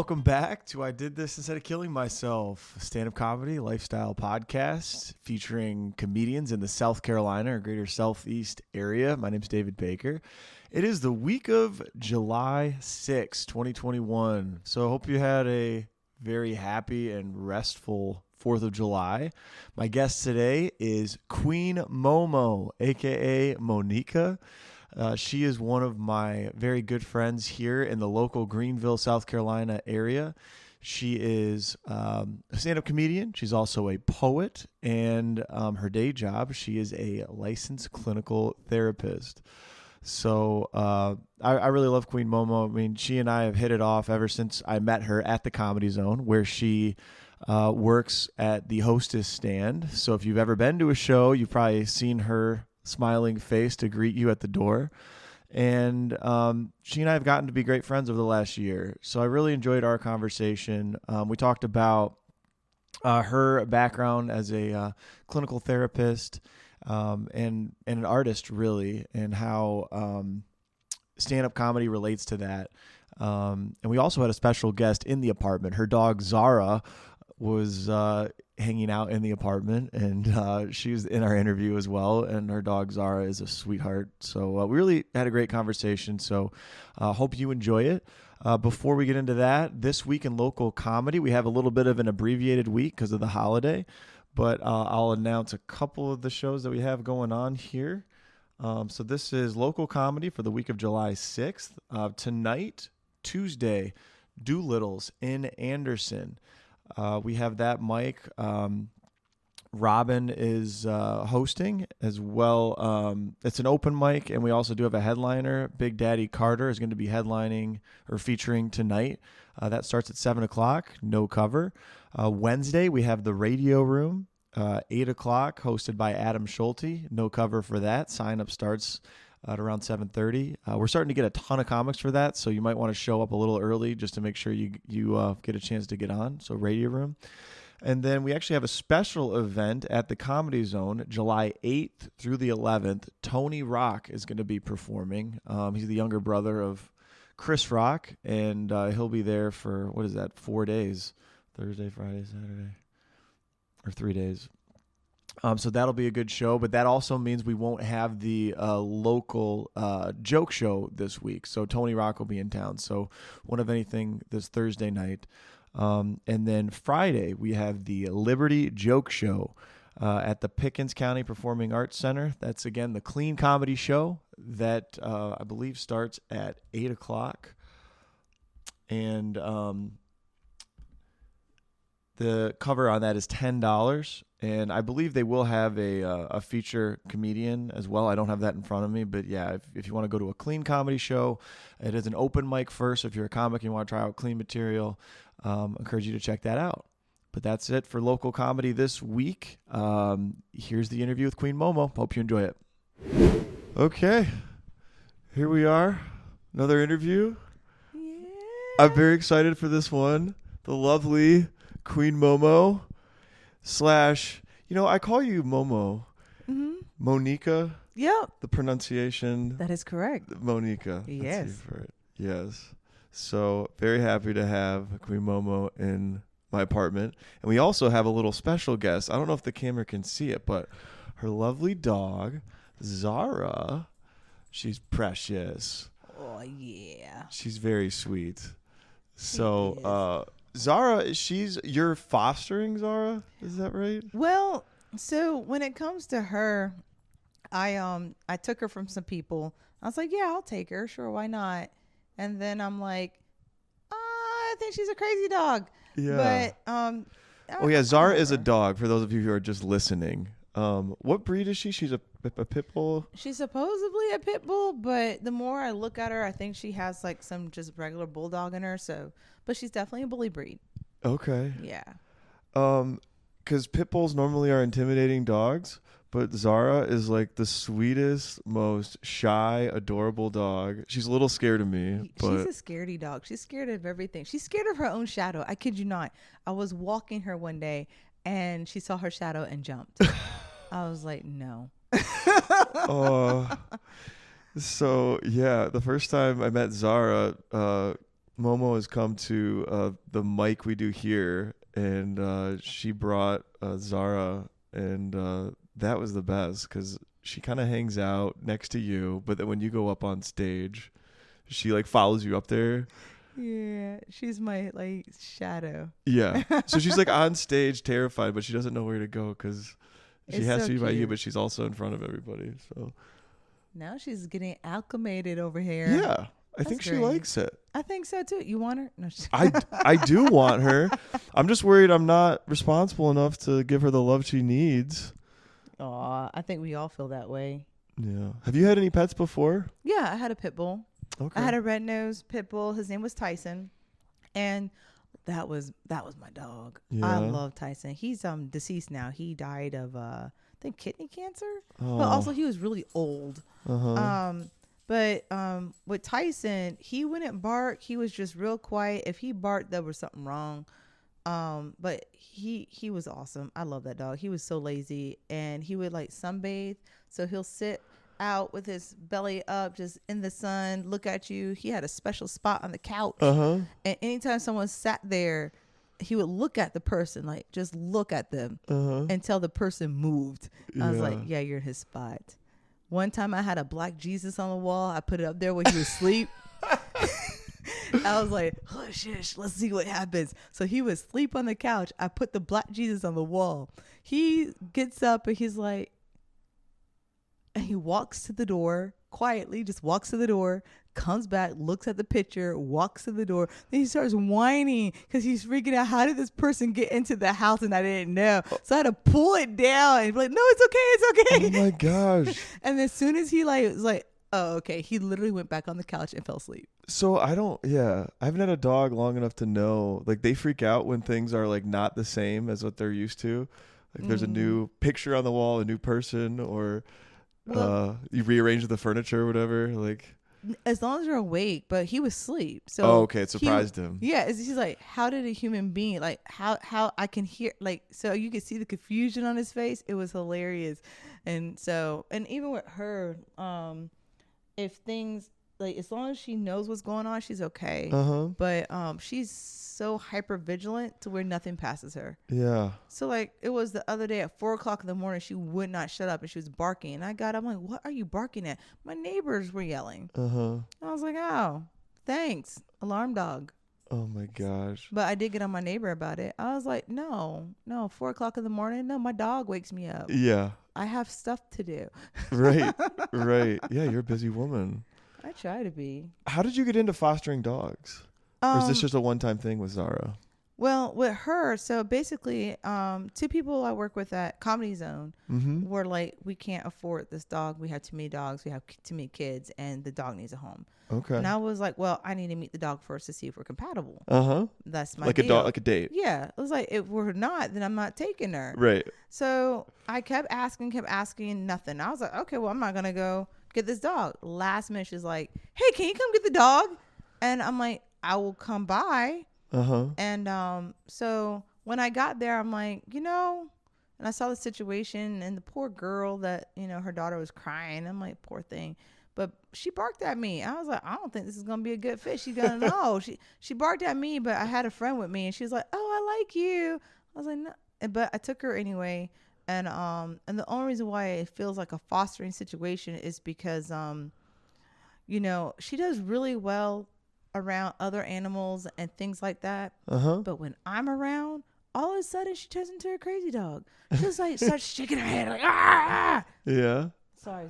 welcome back to I Did This Instead of Killing Myself, a stand-up comedy lifestyle podcast featuring comedians in the South Carolina or greater Southeast area. My name's David Bakker. It is the week of July 6, 2021. So I hope you had a very happy and restful 4th of July. My guest today is Queen Momo, a.k.a. Monica. She is one of my very good friends here in the local Greenville, South Carolina area. She is a stand-up comedian. She's also a poet, and her day job, she is a licensed clinical therapist. So I really love Queen Momo. I mean, she and I have hit it off ever since I met her at the Comedy Zone, where she works at the hostess stand. So if you've ever been to a show, you've probably seen her smiling face to greet you at the door. And she and I have gotten to be great friends over the last year. So I really enjoyed our conversation. We talked about her background as a clinical therapist and an artist, really, and how stand-up comedy relates to that. And we also had a special guest in the apartment. Her dog, Zara, was hanging out in the apartment, and she was in our interview as well, and her dog Zara is a sweetheart. So we really had a great conversation, so hope you enjoy it. Before we get into that, this week in local comedy, we have a little bit of an abbreviated week because of the holiday, but I'll announce a couple of the shows that we have going on here. So this is local comedy for the week of July 6th. Tonight, Tuesday, Doolittle's in Anderson. We have that mic. Robin is hosting as well. It's an open mic, and we also do have a headliner. Big Daddy Carter is going to be headlining or featuring tonight. That starts at 7 o'clock, no cover. Wednesday, we have the Radio Room, 8 o'clock, hosted by Adam Schulte. No cover for that. Sign-up starts at around 7:30. We're starting to get a ton of comics for that, so you might want to show up a little early just to make sure you get a chance to get on. So Radio Room. And then we actually have a special event at the Comedy Zone, July 8th through the 11th. Tony Rock is going to be performing. He's the younger brother of Chris Rock, and he'll be there for, 4 days? Thursday, Friday, Saturday, or 3 days. So that'll be a good show, but that also means we won't have the local joke show this week. So Tony Rock will be in town. So won't have anything this Thursday night. And then Friday, we have the Liberty Joke Show at the Pickens County Performing Arts Center. That's, again, the clean comedy show that I believe starts at 8 o'clock. And the cover on that is $10. And I believe they will have a feature comedian as well. I don't have that in front of me. But, yeah, if you want to go to a clean comedy show, it is an open mic first. If you're a comic and you want to try out clean material, I encourage you to check that out. But that's it for local comedy this week. Here's the interview with Queen Momo. Hope you enjoy it. Okay. Here we are. Another interview. Yeah. I'm very excited for this one. The lovely Queen Momo / I call you Momo. Mm-hmm. Monica. Yep. The pronunciation. That is correct. Monica. Yes. Yes. So very happy to have Queen Momo in my apartment. And we also have a little special guest. I don't know if the camera can see it, but her lovely dog, Zara. She's precious. Oh, yeah. She's very sweet. So, Zara, you're fostering Zara? Is that right? Well, so when it comes to her, I took her from some people. I was like, yeah, I'll take her. Sure, why not? And then I'm like, I think she's a crazy dog. Yeah. But Zara is a dog, for those of you who are just listening. What breed is she? She's a pit bull? She's supposedly a pit bull, but the more I look at her, I think she has like some just regular bulldog in her. But she's definitely a bully breed. Okay. Yeah. Because pit bulls normally are intimidating dogs, but Zara is like the sweetest, most shy, adorable dog. She's a little scared of me. But she's a scaredy dog. She's scared of everything. She's scared of her own shadow. I kid you not. I was walking her one day, and she saw her shadow and jumped. I was like, no. So yeah, the first time I met Zara, Momo has come to the mic we do here, and she brought Zara, and that was the best because she kind of hangs out next to you, but then when you go up on stage, she like follows you up there. Yeah, she's my like shadow. Yeah. So she's like on stage terrified, but she doesn't know where to go because she It's has so to be by you, cute. but she's also in front of everybody. So Now she's getting acclimated over here. yeah, I think That's she great. likes it. I think so too. You want her? No, I do want her. I'm just worried I'm not responsible enough to give her the love she needs. Aw, I think we all feel that way. Yeah. Have you had any pets before? Yeah, I had a pit bull. Okay. I had a red-nosed pit bull. His name was Tyson, and that was my dog. Yeah. I love Tyson. He's deceased now. He died of I think kidney cancer, Oh. but also he was really old. Uh-huh. But with Tyson, he wouldn't bark. He was just real quiet. If he barked, there was something wrong. But he was awesome. I love that dog. He was so lazy, and he would like sunbathe. So he'll sit out with his belly up, just in the sun, look at you. He had a special spot on the couch, Uh-huh. and anytime someone sat there, he would look at the person, like just look at them Uh-huh. until the person moved. I was like, Yeah. yeah, you're in his spot. One time I had a black Jesus on the wall. I put it up there when he was asleep. I was like, hush, hush, let's see what happens. So he would sleep on the couch. I put the black Jesus on the wall. He gets up and he's like, and he walks to the door quietly, just walks to the door, comes back, looks at the picture, walks to the door. Then he starts whining because he's freaking out. How did this person get into the house and I didn't know? So I had to pull it down and be like, no, it's okay, it's okay. Oh my gosh. And as soon as he was like, oh, okay, he literally went back on the couch and fell asleep. So I haven't had a dog long enough to know, like they freak out when things are like not the same as what they're used to. Like there's a new picture on the wall, a new person, or you rearrange the furniture or whatever. Like as long as you're awake, but he was asleep. So okay, it surprised him. Yeah, he's like, how did a human being, like how I can hear, like, so you could see the confusion on his face. It was hilarious. And so, and even with her, if things, like, as long as she knows what's going on, she's okay. But she's so hyper vigilant to where nothing passes her. Yeah. So like it was the other day at 4:00 in the morning, she would not shut up and she was barking. And I'm like, what are you barking at? My neighbors were yelling. I was like, oh, thanks, alarm dog. Oh my gosh. But I did get on my neighbor about it. I was like, no, 4:00 in the morning. No, my dog wakes me up. Yeah. I have stuff to do. Right. Right. Yeah, you're a busy woman. I try to be. How did you get into fostering dogs? Or is this just a one-time thing with Zara? Well, with her, so basically, two people I work with at Comedy Zone were like, we can't afford this dog. We have too many dogs. We have too many kids, and the dog needs a home. Okay. And I was like, well, I need to meet the dog first to see if we're compatible. That's my like deal. a dog, like a date. Yeah. It was like, if we're not, then I'm not taking her. Right. So I kept asking, nothing. I was like, okay, well, I'm not going to go get this dog. Last minute, she's like, hey, can you come get the dog? And I'm like, I will come by. And so when I got there, I'm like, and I saw the situation and the poor girl that, her daughter was crying. I'm like, poor thing. But she barked at me. I was like, I don't think this is going to be a good fit. She's going to know. She barked at me, but I had a friend with me and she was like, oh, I like you. I was like, no. But I took her anyway. And the only reason why it feels like a fostering situation is because, she does really well around other animals and things like that. But when I'm around, all of a sudden she turns into a crazy dog. She's like starts shaking her head like, ah. Yeah. Sorry.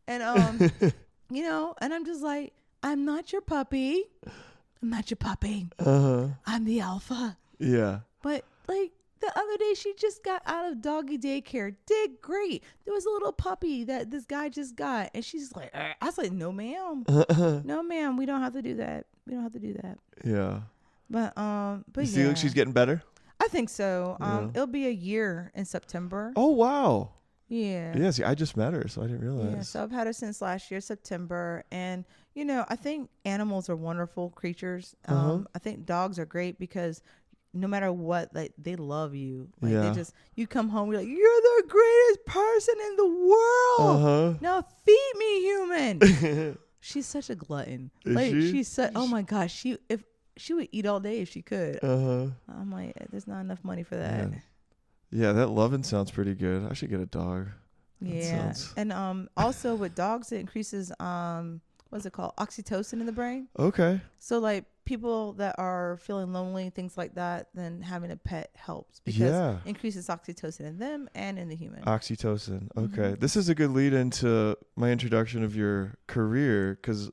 And and I'm just like, I'm not your puppy. I'm not your puppy. I'm the alpha. Yeah. But like the other day, she just got out of doggy daycare. Did great. There was a little puppy that this guy just got. And she's like, I was like, no, ma'am. No, ma'am. We don't have to do that. Yeah. But you feel like she's getting better? I think so. Yeah. It'll be a year in September. Oh, wow. Yeah. Yeah, see, I just met her, so I didn't realize. Yeah, so I've had her since last year, September. And, I think animals are wonderful creatures. I think dogs are great because no matter what, like, they love you. Like, they you come home, you're like, you're the greatest person in the world. Now feed me, human. She's such a glutton. Is like she? she's such. Oh my gosh, if she would eat all day if she could. Uh-huh. I'm like, there's not enough money for that. Yeah, that loving sounds pretty good. I should get a dog. Yeah, and also with dogs, it increases what's it called, oxytocin in the brain. Okay. So like people that are feeling lonely, things like that, then having a pet helps because it increases oxytocin in them and in the human. Oxytocin. Okay, this is a good lead into my introduction of your career because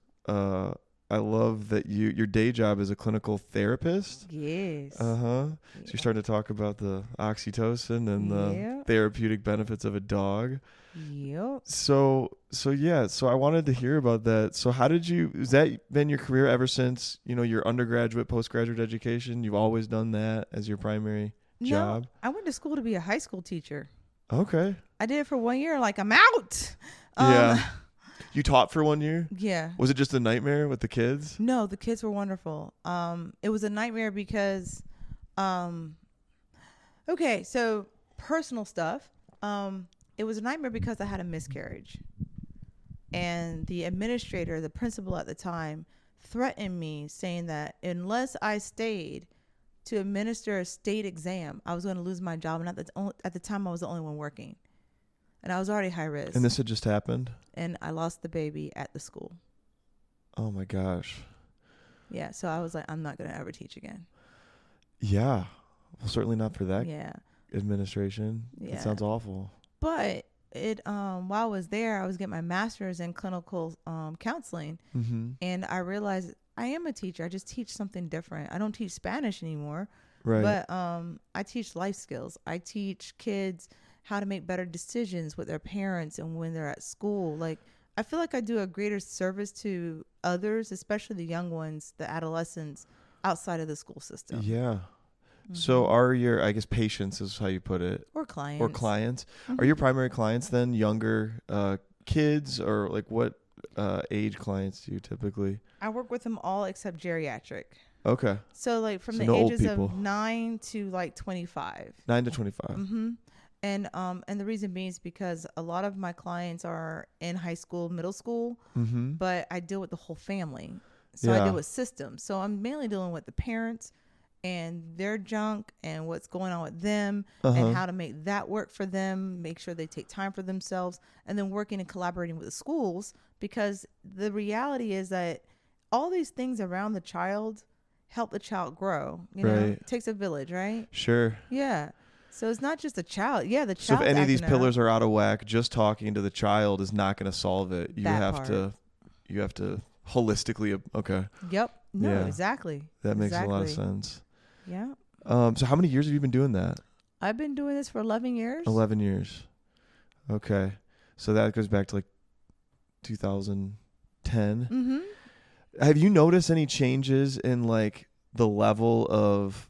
I love that your day job is a clinical therapist. Yes. So you're starting to talk about the oxytocin and the therapeutic benefits of a dog. Yep. So I wanted to hear about that. So has that been your career ever since, your undergraduate, postgraduate education? You've always done that as your primary job? No, I went to school to be a high school teacher. Okay. I did it for 1 year. Like, I'm out. Yeah. You taught for 1 year? Yeah. Was it just a nightmare with the kids? No, the kids were wonderful. It was a nightmare because, okay, so personal stuff. It was a nightmare because I had a miscarriage. And the administrator, the principal at the time, threatened me saying that unless I stayed to administer a state exam, I was going to lose my job. And at the time, I was the only one working. And I was already high risk. And this had just happened? And I lost the baby at the school. Oh, my gosh. Yeah, so I was like, I'm not going to ever teach again. Yeah. Well, certainly not for that administration. Yeah. It sounds awful. But while I was there, I was getting my master's in clinical counseling. Mm-hmm. And I realized I am a teacher. I just teach something different. I don't teach Spanish anymore. Right. But I teach life skills. I teach kids how to make better decisions with their parents and when they're at school. Like, I feel like I do a greater service to others, especially the young ones, the adolescents, outside of the school system. Yeah. Mm-hmm. So are your, I guess, patients is how you put it. Or clients. Mm-hmm. Are your primary clients then younger kids, or like what age clients do you typically? I work with them all except geriatric. Okay. So like from the ages of 9 to like 25. 9 to 25. Mm-hmm. And the reason being is because a lot of my clients are in high school, middle school, but I deal with the whole family. So I deal with systems. So I'm mainly dealing with the parents and their junk and what's going on with them and how to make that work for them, make sure they take time for themselves, and then working and collaborating with the schools, because the reality is that all these things around the child help the child grow. You know, it takes a village, right? Sure. Yeah. So it's not just the child. Yeah, the child. So if any of these pillars are out of whack, just talking to the child is not going to solve it. You have to holistically. Okay. Yep. No, exactly. That makes a lot of sense. Yeah. So how many years have you been doing that? I've been doing this for 11 years. 11 years. Okay. So that goes back to like 2010. Mm-hmm. Have you noticed any changes in like the level of,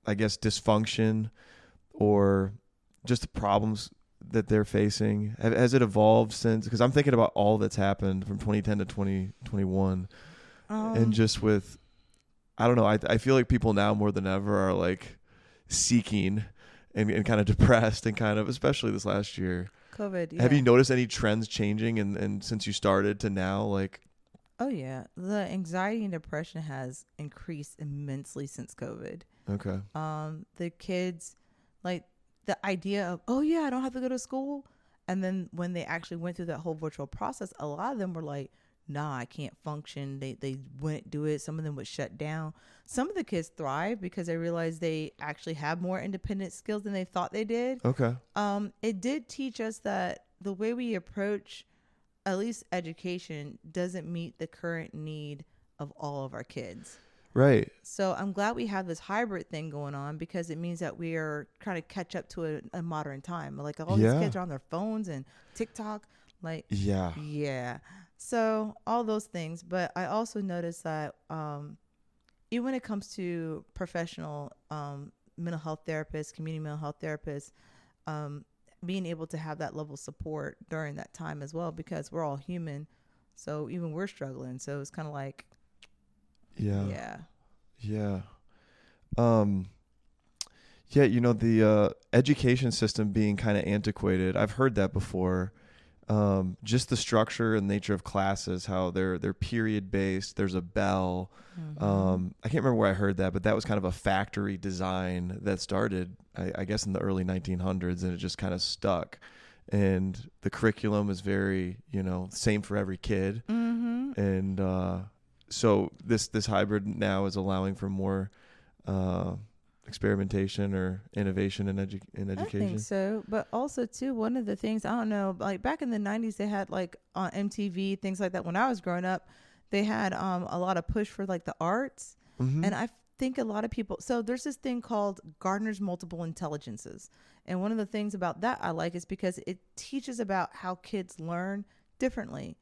I guess, dysfunction or just the problems that they're facing? Has it evolved since? Because I'm thinking about all that's happened from 2010 to 2021. And just with, I don't know, I feel like people now more than ever are like seeking and kind of depressed and kind of, especially this last year. COVID, yeah. Have you noticed any trends changing and since you started to now? Like, oh, yeah. The anxiety and depression has increased immensely since COVID. Okay. The kids, like the idea of, oh yeah, I don't have to go to school. And then when they actually went through that whole virtual process, a lot of them were like, nah, I can't function. They wouldn't do it. Some of them would shut down. Some of the kids thrive because they realized they actually have more independent skills than they thought they did. Okay. It did teach us that the way we approach at least education doesn't meet the current need of all of our kids. Right. So I'm glad we have this hybrid thing going on, because it means that we are trying to catch up to a modern time. Like all these kids are on their phones and TikTok. Like, yeah. So all those things. But I also noticed that even when it comes to professional mental health therapists, community mental health therapists, being able to have that level of support during that time as well, because we're all human. So even we're struggling. So it's kind of like, Yeah. You know, the education system being kind of antiquated. I've heard that before. just the structure and nature of classes, how they're period based. There's a bell. I can't remember where I heard that, but that was kind of a factory design that started, I guess, in the early 1900s, and it just kind of stuck. And the curriculum is very, same for every kid. And so this hybrid now is allowing for more experimentation or innovation in education. I think so. But also, too, one of the things, I don't know, like back in the 90s, they had like on MTV, things like that. When I was growing up, they had a lot of push for like the arts. And I think a lot of people, so there's this thing called Gardner's Multiple Intelligences. And one of the things about that I like is because it teaches about how kids learn differently.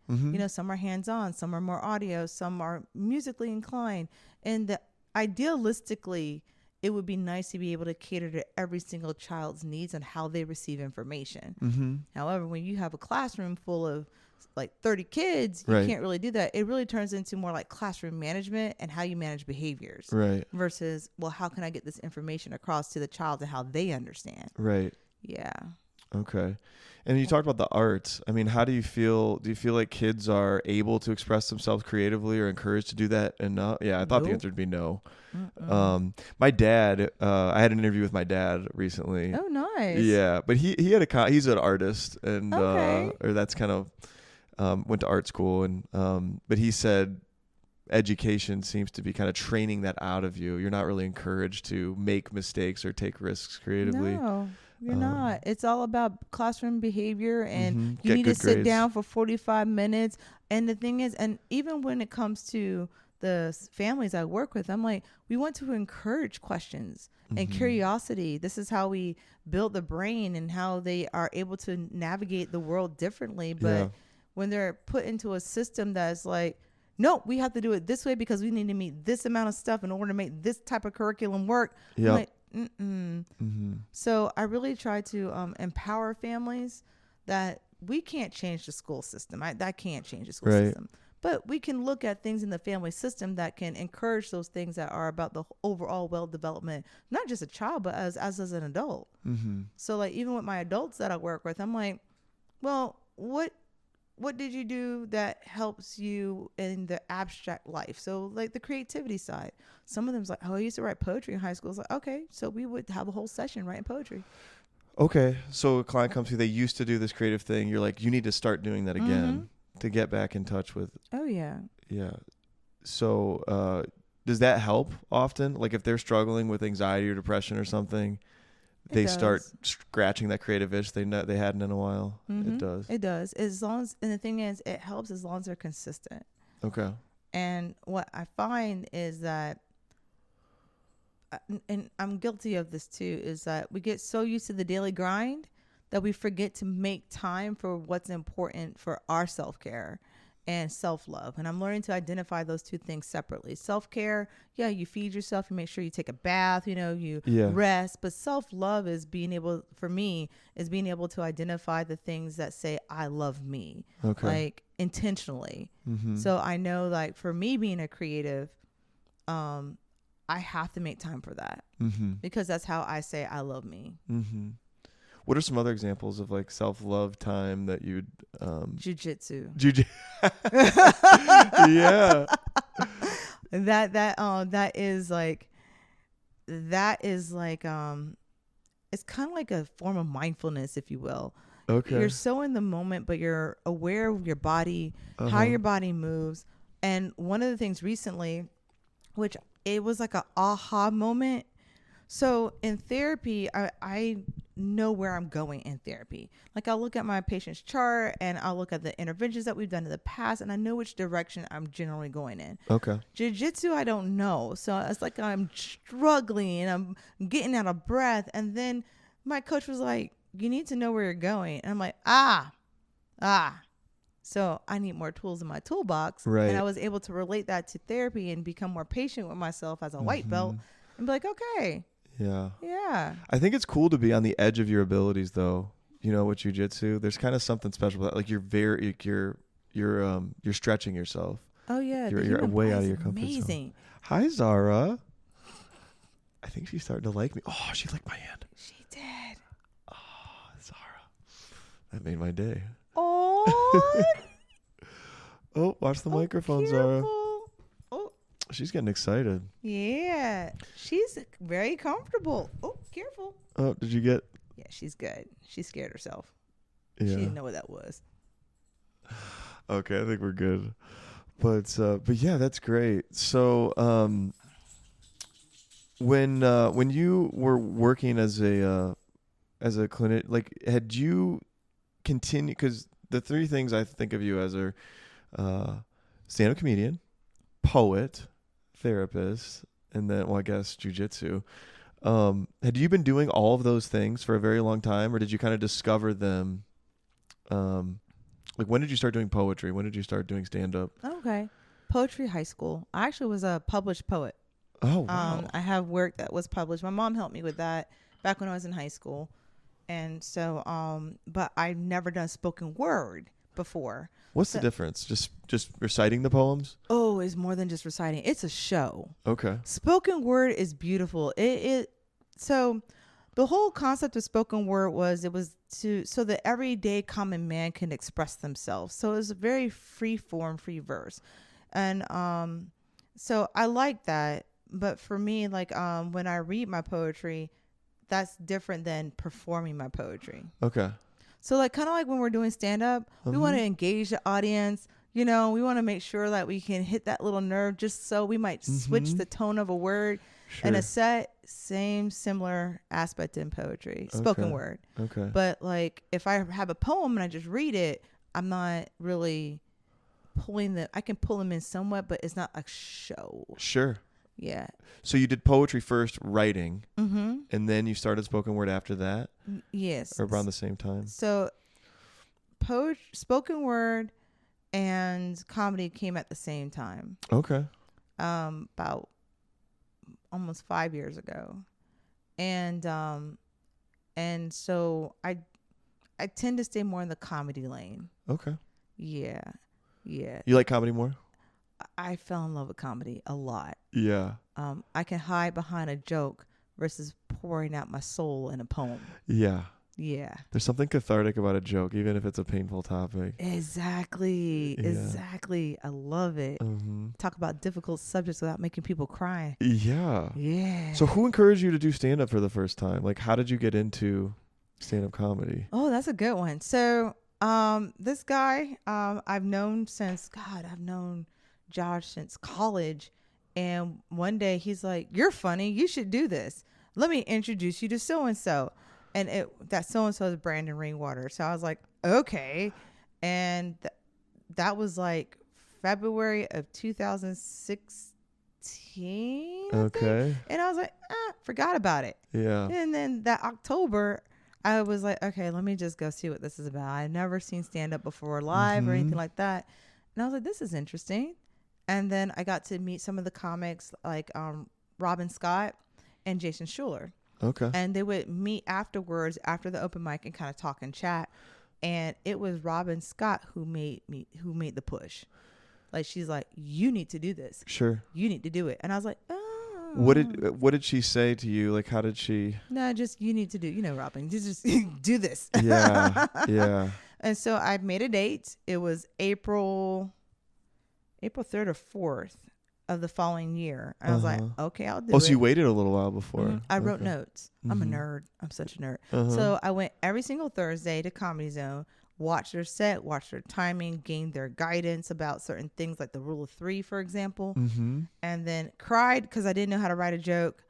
Some are hands-on, some are more audio, some are musically inclined. And idealistically, it would be nice to be able to cater to every single child's needs and how they receive information. However, when you have a classroom full of like 30 kids, you can't really do that. It really turns into more like classroom management and how you manage behaviors versus, well, how can I get this information across to the child and how they understand? Yeah. Okay. And you talked about the arts. I mean, how do you feel? Do you feel like kids are able to express themselves creatively or encouraged to do that enough? Yeah, I thought the answer would be no. My dad, I had an interview with my dad recently. Oh, nice. Yeah, but he had he's an artist, and or that's kind of went to art school, and but he said education seems to be kind of training that out of you. You're not really encouraged to make mistakes or take risks creatively. No. You're not. It's all about classroom behavior, and you need to sit down for 45 minutes. And the thing is, and even when it comes to the families I work with, I'm like, we want to encourage questions and curiosity. This is how we build the brain and how they are able to navigate the world differently. But when they're put into a system that's like, no, we have to do it this way because we need to meet this amount of stuff in order to make this type of curriculum work. I'm like, So I really try to empower families that we can't change the school system. I can't change the school system. But we can look at things in the family system that can encourage those things that are about the overall well development, not just a child, but as an adult. So like even with my adults that I work with, I'm like, well, what did you do that helps you in the abstract life? So like the creativity side. Some of them's like, oh, I used to write poetry in high school. It's like, okay, so we would have a whole session writing poetry. Okay, so a client comes to you, they used to do this creative thing. You're like, you need to start doing that again to get back in touch with. Oh, yeah. Yeah. So does that help often? Like if they're struggling with anxiety or depression or something, they start scratching that creative itch they hadn't in a while. It does. It does. As long as, and the thing is, it helps as long as they're consistent. Okay. And what I find is that, and I'm guilty of this too, is that we get so used to the daily grind that we forget to make time for what's important for our self-care and self-love. And I'm learning to identify those two things separately. Self-care, you feed yourself, you make sure you take a bath, you rest. But self-love is for me, is being able to identify the things that say, I love me, like intentionally. So I know like for me being a creative, I have to make time for that because that's how I say I love me. What are some other examples of like self-love time that you'd Jiu-jitsu. Yeah. That is like it's kind of like a form of mindfulness, if you will. Okay. You're so in the moment, but you're aware of your body, how your body moves. And one of the things recently, which it was like a aha moment. So in therapy, I know where I'm going in therapy. Like I'll look at my patient's chart and I'll look at the interventions that we've done in the past, and I know which direction I'm generally going in. Okay. Jiu-jitsu, I don't know. So it's like I'm struggling and I'm getting out of breath. And then my coach was like, you need to know where you're going. And I'm like, So I need more tools in my toolbox. Right. And I was able to relate that to therapy and become more patient with myself as a white belt and be like, okay. Yeah. Yeah. I think it's cool to be on the edge of your abilities though. With jiu-jitsu, there's kind of something special about it. Like you're stretching yourself. Oh yeah. You're way out of your comfort zone. Amazing. Hi, Zara. I think she's starting to like me. Oh, she licked my hand. She did. Oh, Zara. That made my day. Oh. What? Oh, watch the microphone, Zara. Oh, She's getting excited. yeah. She's very comfortable. Oh, careful. Oh, did you get? Yeah, she's good. She scared herself. Yeah. She didn't know what that was. Okay, I think we're good. But yeah, that's great. So, when you were working as a clinic, like, had you continued? Because the three things I think of you as are stand-up comedian, poet, therapist, and then, well, I guess jujitsu. Had you been doing all of those things for a very long time, or did you kind of discover them? Like, when did you start doing poetry? When did you start doing stand-up? Okay. Poetry high school. I actually was a published poet. Oh, wow. I have work that was published. My mom helped me with that back when I was in high school. And so, but I've never done spoken word before. What's the difference? Just reciting the poems? Oh, it's more than just reciting. It's a show. Okay. Spoken word is beautiful. So the whole concept of spoken word was so the everyday common man can express themselves. So it was a very free form, free verse. And so I like that. But for me, like when I read my poetry, that's different than performing my poetry. Okay. So like kind of like when we're doing stand up, we want to engage the audience. You know, we want to make sure that we can hit that little nerve, just so we might switch the tone of a word. Sure. And a similar aspect in poetry, spoken word. Okay. But like if I have a poem and I just read it, I'm not really I can pull them in somewhat, but it's not a show. Sure. Yeah. So you did poetry first, writing, Mm-hmm. and then you started spoken word after that? Yes. Or around the same time? So spoken word and comedy came at the same time. Okay. About almost 5 years ago. And so I tend to stay more in the comedy lane. Okay. Yeah. Yeah. You like comedy more? I fell in love with comedy a lot. Yeah. I can hide behind a joke versus pouring out my soul in a poem. Yeah. Yeah. There's something cathartic about a joke, even if it's a painful topic. Exactly. Yeah. Exactly. I love it. Mm-hmm. Talk about difficult subjects without making people cry. Yeah. Yeah. So who encouraged you to do stand-up for the first time? Like, how did you get into stand-up comedy? Oh, that's a good one. So this guy I've known Josh since college. And one day he's like, "You're funny. You should do this. Let me introduce you to so-and-so." And that so-and-so is Brandon Rainwater. So I was like, okay. And that was like February of 2016. Okay. And I was like, forgot about it. Yeah. And then that October, I was like, okay, let me just go see what this is about. I've never seen stand-up before live or anything like that. And I was like, this is interesting. And then I got to meet some of the comics like Robin Scott and Jason Schuler. Okay. And they would meet afterwards after the open mic and kind of talk and chat. And it was Robin Scott who made the push. Like, she's like, you need to do this. Sure. You need to do it. And I was like, oh. What did she say to you? Like, how did she? No, just you need to do. You know, Robin, just do this. Yeah. Yeah. And so I made a date. It was April 3rd or 4th of the following year. I was like, okay, I'll do it. Oh, so you waited a little while before. I wrote notes. I'm a nerd. I'm such a nerd. So I went every single Thursday to Comedy Zone, watched their set, watched their timing, gained their guidance about certain things like the rule of 3, for example, and then cried because I didn't know how to write a joke.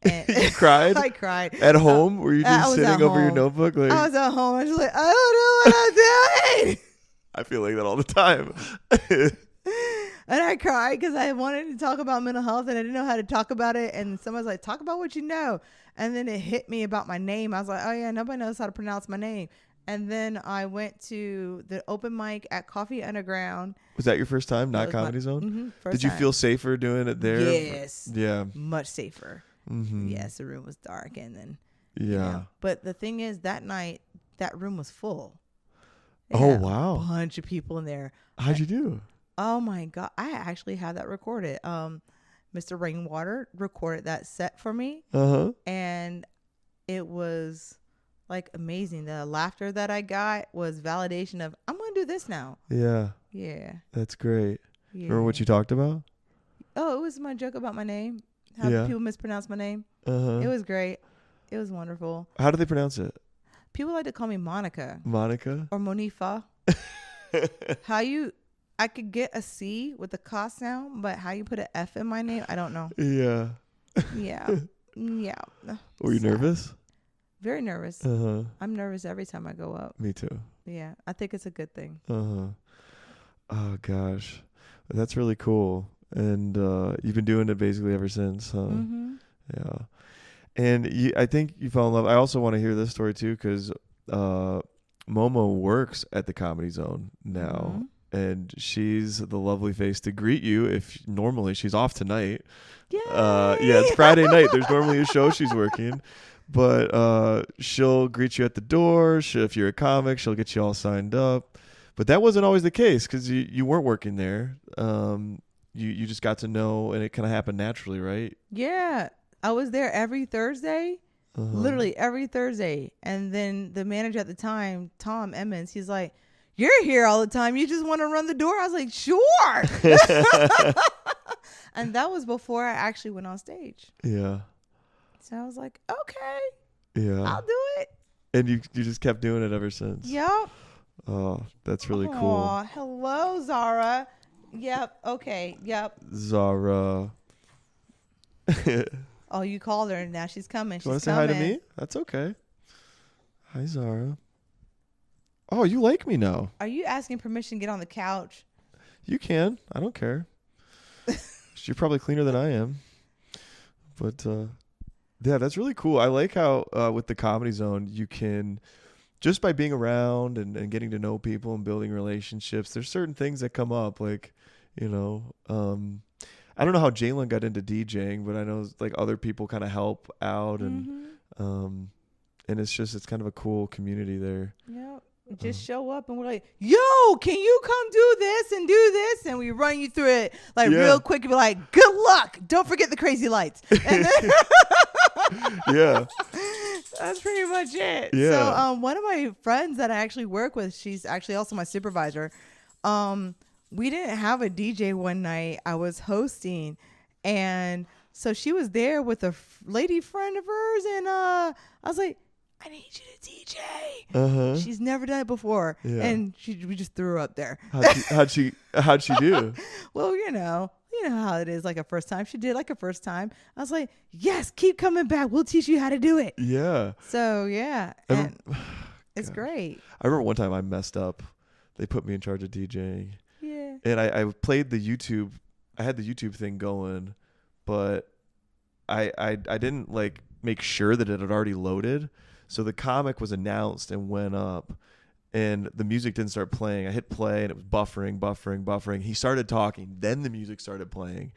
And you cried? I cried. At home? Were you just sitting over your notebook? Like, I was at home. I was like, I don't know what I'm doing. I feel like that all the time. And I cried because I wanted to talk about mental health and I didn't know how to talk about it. And someone was like, talk about what you know. And then it hit me about my name. I was like, oh yeah, nobody knows how to pronounce my name. And then I went to the open mic at Coffee Underground. Was that your first time, not Comedy Zone? First Did you time. feel safer doing it there? Yes. Yeah. Much safer. Yes, the room was dark. And then, yeah. You know. But the thing is, that night, that room was full. Oh, wow. A bunch of people in there. How'd you do? Oh my God. I actually have that recorded. Mr. Rainwater recorded that set for me. And it was like amazing. The laughter that I got was validation of, I'm going to do this now. Yeah. Yeah. That's great. Yeah. Remember what you talked about? Oh, it was my joke about my name. How Yeah. people mispronounce my name. Uh-huh. It was great. It was wonderful. How do they pronounce it? People like to call me Monica Monica? or Monifa. I could get a C with the ka sound, but how you put an F in my name, I don't know. Yeah. Yeah. Yeah. Were you Sad. nervous? Very nervous. Uh-huh. I'm nervous every time I go up. Me too. Yeah. I think it's a good thing. Uh-huh. Oh, gosh. That's really cool. And you've been doing it basically ever since, huh? Mm-hmm. Yeah. And I think you fell in love. I also want to hear this story, too, because Momo works at the Comedy Zone now. Mm-hmm. And she's the lovely face to greet you if normally she's off tonight. Yay! Yeah, it's Friday night. There's normally a show she's working. But she'll greet you at the door. If you're a comic, she'll get you all signed up. But that wasn't always the case because you weren't working there. You just got to know, and it kind of happened naturally, right? Yeah. I was there every Thursday, Uh-huh. literally every Thursday. And then the manager at the time, Tom Emmons, he's like, "You're here all the time. You just want to run the door?" I was like, "Sure." And that was before I actually went on stage. Yeah. So I was like, okay, Yeah. I'll do it. And you just kept doing it ever since. Yep. Oh, that's really Aw, cool. hello, Zara. Yep. Okay. Yep. Zara. Oh, you called her and now she's coming. You want She's to say hi coming. to me? That's okay. Hi, Zara. Oh, you like me now. Are you asking permission to get on the couch? You can. I don't care. You're probably cleaner than I am. But, yeah, that's really cool. I like how with the Comedy Zone, you can, just by being around and getting to know people and building relationships, there's certain things that come up. Like, you know, I don't know how Jalen got into DJing, but I know like other people kind of help out and it's kind of a cool community there. Yep. Just show up and we're like, "Yo, can you come do this and do this?" And we run you through it like real quick and be like, "Good luck. Don't forget the crazy lights." And then Yeah. that's pretty much it. Yeah. So one of my friends that I actually work with, she's actually also my supervisor. We didn't have a DJ one night. I was hosting, and so she was there with a lady friend of hers, and I was like, "I need you to DJ." Uh-huh. She's never done it before, and we just threw her up there. How'd she do? Well, you know how it is. Like a first time, she did like a first time. I was like, "Yes, keep coming back. We'll teach you how to do it." Yeah. So yeah, and it's great. I remember one time I messed up. They put me in charge of DJing. Yeah. And I played the YouTube. I had the YouTube thing going, but I didn't like make sure that it had already loaded. So the comic was announced and went up, and the music didn't start playing. I hit play and it was buffering. He started talking, then the music started playing,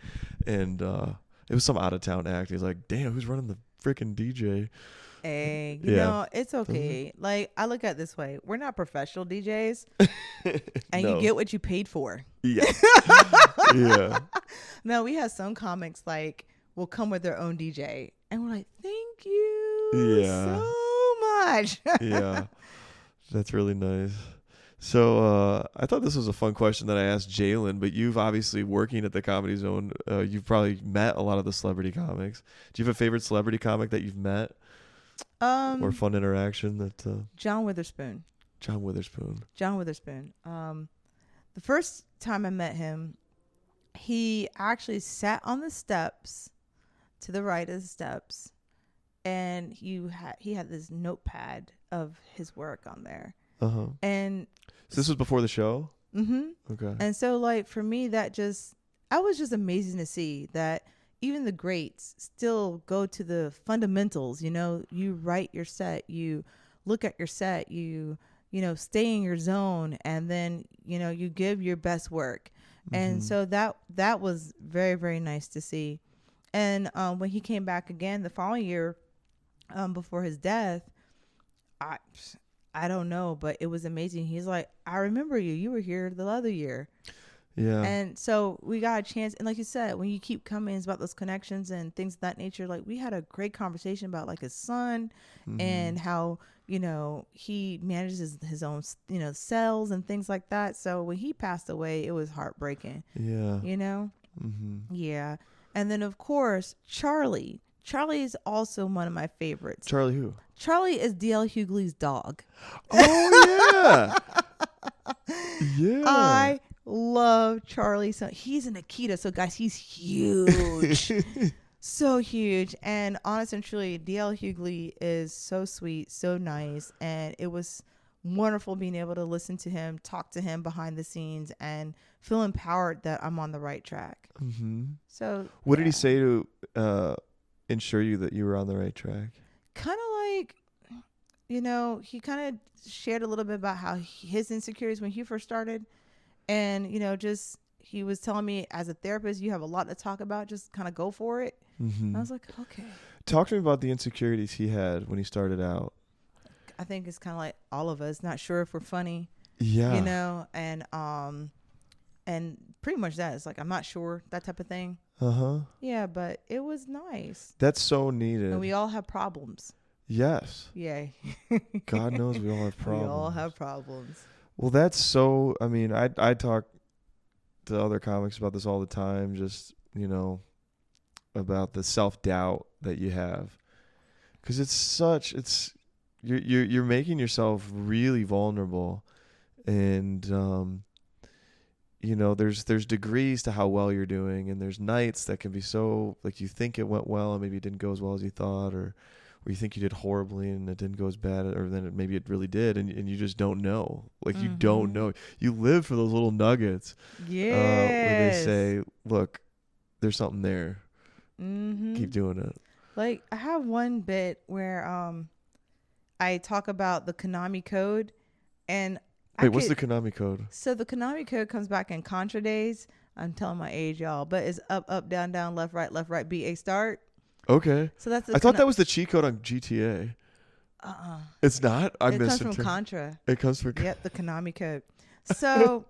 and it was some out of town act. He's like, "Damn, who's running the freaking DJ?" Hey, you know, it's okay. Like, I look at it this way. We're not professional DJs, and No. you get what you paid for. Yeah. Yeah. No, we have some comics, like, will come with their own DJ, and we're like, "Thank you Yeah. so much." Yeah. That's really nice. So I thought this was a fun question that I asked Jalen, but you've obviously working at the Comedy Zone. You've probably met a lot of the celebrity comics. Do you have a favorite celebrity comic that you've met? Or fun interaction that John Witherspoon. John Witherspoon. The first time I met him, he actually sat on the steps to the right of the steps, and he had this notepad of his work on there. Uh-huh. And so this was before the show? Mm-hmm. Okay. And so, like, for me, I was just amazing to see that even the greats still go to the fundamentals. You know, you write your set, you look at your set, you stay in your zone, and then, you give your best work. Mm-hmm. And so that was very, very nice to see. And when he came back again the following year, before his death, I don't know, but it was amazing. He's like, "I remember you. You were here the other year." Yeah. And so we got a chance. And like you said, when you keep coming, it's about those connections and things of that nature. Like, we had a great conversation about like his son and how, he manages his own, cells and things like that. So when he passed away, it was heartbreaking. Yeah. Mm-hmm. Yeah. And then, of course, Charlie. Charlie is also one of my favorites. Charlie who? Charlie is D.L. Hughley's dog. Oh, yeah. Yeah. I love Charlie. So he's an Akita. So, guys, he's huge. So huge. And honest and truly, D.L. Hughley is so sweet, so nice. And it was wonderful being able to listen to him, talk to him behind the scenes, and feel empowered that I'm on the right track. Mm-hmm. So what did he say to ensure you that you were on the right track? Kind of like, he kind of shared a little bit about how his insecurities when he first started. And, just he was telling me, as a therapist, you have a lot to talk about. Just kind of go for it. Mm-hmm. And I was like, okay. Talk to me about the insecurities he had when he started out. I think it's kind of like all of us, not sure if we're funny. Yeah. And pretty much that. It's like, I'm not sure, that type of thing. Uh-huh. Yeah, but it was nice. That's so needed. And we all have problems. Yes. Yay. God knows we all have problems. We all have problems. Well, that's so, I talk to other comics about this all the time, just, about the self-doubt that you have. Because you're making yourself really vulnerable. And, there's degrees to how well you're doing. And there's nights that can be so, like, you think it went well and maybe it didn't go as well as you thought, or you think you did horribly and it didn't go as bad, or then maybe it really did, and you just don't know. Like, you don't know. You live for those little nuggets. Yeah. Where they say, look, there's something there. Mm-hmm. Keep doing it. Like, I have one bit where I talk about the Konami code, and what's the Konami code? So the Konami code comes back in Contra days. I'm telling my age, y'all, but it's up, up, down, down, left, right, B, A, start. Okay. So that's. I thought that was the cheat code on GTA. It's not. It comes from Contra. It comes from. Yep, the Konami code. So.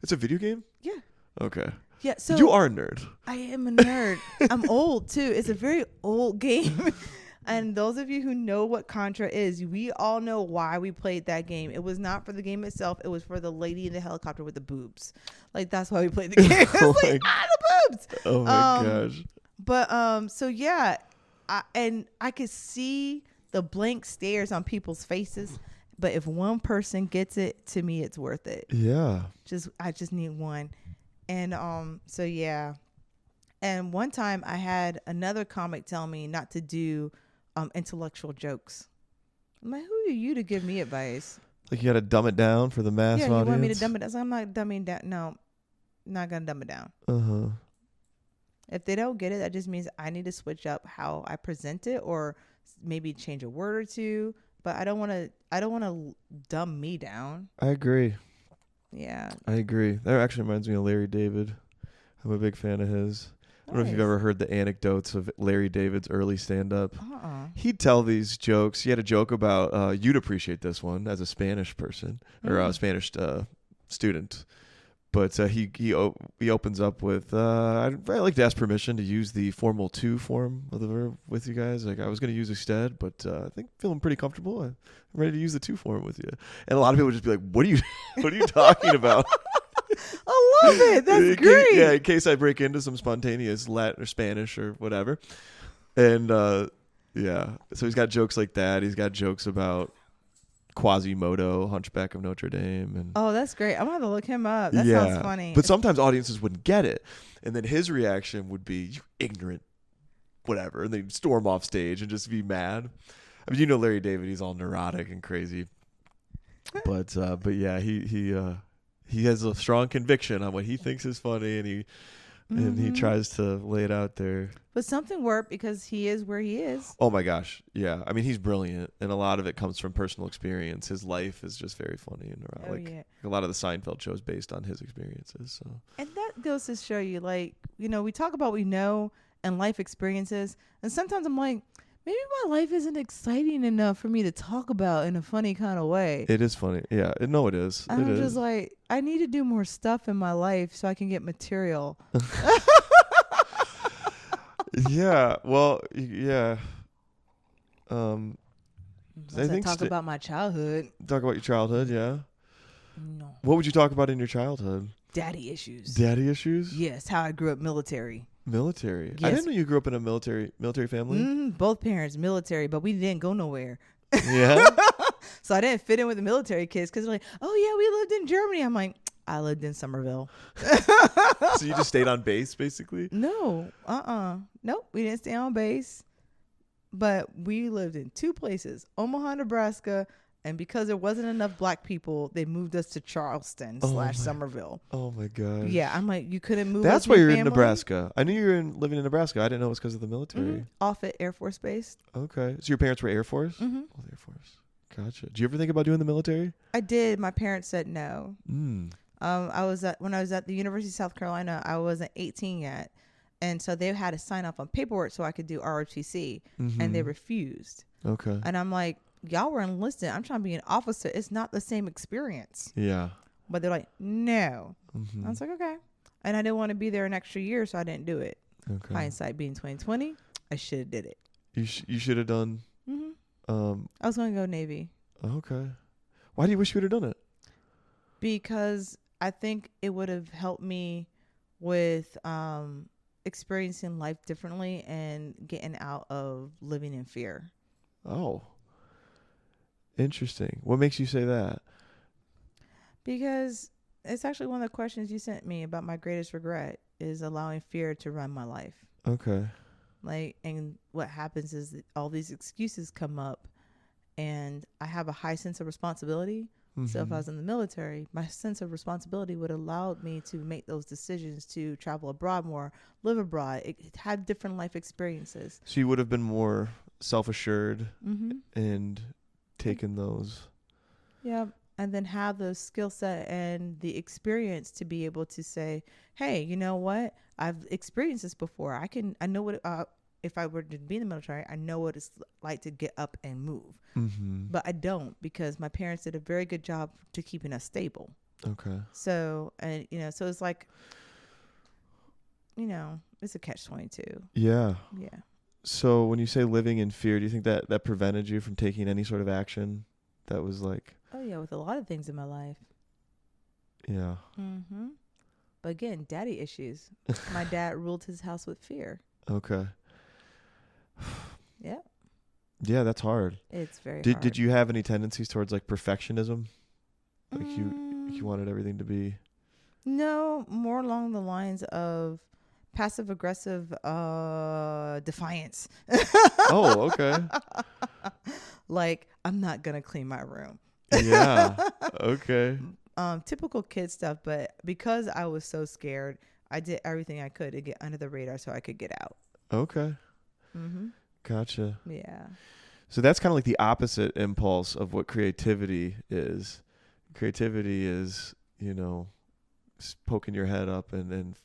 It's a video game? Yeah. Okay. Yeah. So you are a nerd. I am a nerd. I'm old too. It's a very old game. And those of you who know what Contra is, we all know why we played that game. It was not for the game itself. It was for the lady in the helicopter with the boobs. Like, that's why we played the game. It's like, the boobs. Oh my gosh. But so yeah, I could see the blank stares on people's faces. But if one person gets it, to me, it's worth it. Yeah. I just need one. And so yeah. And one time I had another comic tell me not to do intellectual jokes. I'm like, who are you to give me advice? Like, you got to dumb it down for the mass audience? Yeah, you want me to dumb it down? So I'm not dumbing down. No, not going to dumb it down. Uh-huh. If they don't get it, that just means I need to switch up how I present it, or maybe change a word or two. But I don't want to dumb me down. I agree. Yeah. I agree. That actually reminds me of Larry David. I'm a big fan of his. I don't know if you've ever heard the anecdotes of Larry David's early stand-up. He'd tell these jokes. He had a joke about, you'd appreciate this one as a Spanish person, or a Spanish student. But he opens up with, I'd like to ask permission to use the formal to form of the verb with you guys. Like, I was going to use instead, but I think feeling pretty comfortable. I'm ready to use the to form with you. And a lot of people would just be like, what are you talking about? I love it. That's great. Yeah, in case I break into some spontaneous Latin or Spanish or whatever. And yeah, so he's got jokes like that. He's got jokes about Quasimodo, Hunchback of Notre Dame. And oh, that's great. I'm going to have to look him up. That sounds funny. But sometimes audiences wouldn't get it. And then his reaction would be, you ignorant, whatever. And they'd storm off stage and just be mad. I mean, Larry David, he's all neurotic and crazy. But yeah, he has a strong conviction on what he thinks is funny, and he tries to lay it out there. But something worked because he is where he is. Oh my gosh, yeah. I mean, he's brilliant, and a lot of it comes from personal experience. His life is just very funny, and a lot of the Seinfeld shows based on his experiences. So. And that goes to show you, like, we talk about what we know and life experiences, and sometimes I'm like, maybe my life isn't exciting enough for me to talk about in a funny kind of way. It is funny. Yeah. No, it is. And I'm just like, I need to do more stuff in my life so I can get material. Yeah. Well, yeah. Let's not talk about my childhood. Talk about your childhood, yeah. No. What would you talk about in your childhood? Daddy issues. Daddy issues? Yes, how I grew up military. Military. Yes. I didn't know you grew up in a military family. Both parents military, but we didn't go nowhere. Yeah. So I didn't fit in with the military kids because they're like, oh yeah, we lived in Germany. I'm like, I lived in Somerville. So you just stayed on base, basically? No, nope, we didn't stay on base. But we lived in two places, Omaha, Nebraska, and because there wasn't enough black people, they moved us to Charleston / Somerville. Oh my gosh. Yeah, I'm like, you couldn't move. That's why you're in Nebraska. I knew you were living in Nebraska. I didn't know it was because of the military. Offutt Air Force Base. Okay. So your parents were Air Force? Mm-hmm. Oh, the Air Force. Gotcha. Did you ever think about doing the military? I did. My parents said no. Mm. When I was at the University of South Carolina, I wasn't 18 yet. And so they had to sign off on paperwork so I could do ROTC, and they refused. Okay. And I'm like, y'all were enlisted. I'm trying to be an officer. It's not the same experience. Yeah. But they're like, no. I was like, okay. And I didn't want to be there an extra year, so I didn't do it. Okay. Hindsight being 2020, I should have did it. You should have done. I was going to go Navy. Okay. Why do you wish you would have done it? Because I think it would have helped me with experiencing life differently and getting out of living in fear. Oh. Interesting. What makes you say that? Because it's actually one of the questions you sent me about my greatest regret is allowing fear to run my life. Okay. Like, and what happens is that all these excuses come up, and I have a high sense of responsibility. So if I was in the military, my sense of responsibility would allow me to make those decisions to travel abroad more, live abroad, have different life experiences. So you would have been more self-assured and taken those. Yeah. And then have the skill set and the experience to be able to say, hey, you know what? I've experienced this before. I know what, if I were to be in the military, I know what it's like to get up and move. But I don't, because my parents did a very good job to keeping us stable. Okay. So, and so it's like, it's a catch-22. Yeah. Yeah. So when you say living in fear, do you think that prevented you from taking any sort of action that was like? Oh yeah, with a lot of things in my life. Yeah. But again, daddy issues. My dad ruled his house with fear. Okay. Yeah. Yeah, that's hard. It's very hard. Did you have any tendencies towards like perfectionism? Like you wanted everything to be? No, more along the lines of passive aggressive defiance. Oh, okay. Like, I'm not gonna clean my room. Yeah. Okay. Typical kid stuff, but because I was so scared, I did everything I could to get under the radar so I could get out. Okay. Gotcha. Yeah. So that's kind of like the opposite impulse of what creativity is. Creativity is, poking your head up and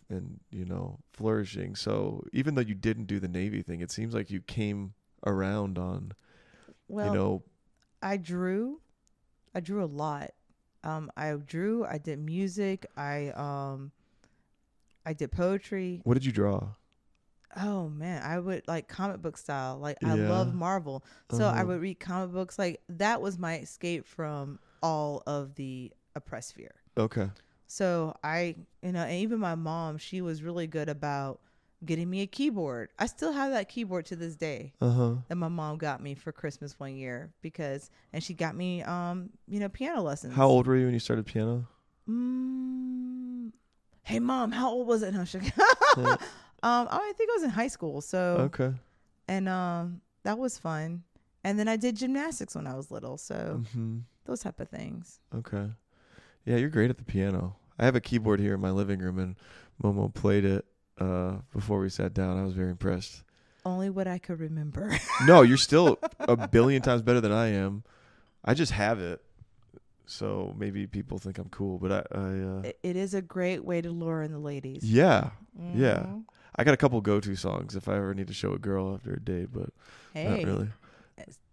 flourishing. So even though you didn't do the Navy thing, it seems like you came around on, I drew a lot. I did music. I did poetry. What did you draw? Oh man, I would like comic book style. Like I love Marvel. So I would read comic books. Like that was my escape from all of the oppressed fear. Okay. So and even my mom, she was really good about getting me a keyboard. I still have that keyboard to this day. That my mom got me for Christmas one year and she got me, piano lessons. How old were you when you started piano? Hey mom, how old was it? No, I think I was in high school. So okay, and that was fun. And then I did gymnastics when I was little. So those type of things. Okay, yeah, you're great at the piano. I have a keyboard here in my living room, and Momo played it before we sat down. I was very impressed. Only what I could remember. No, you're still a billion times better than I am. I just have it. So maybe people think I'm cool, but it is a great way to lure in the ladies. Yeah. Yeah. I got a couple go-to songs if I ever need to show a girl after a date, but not really.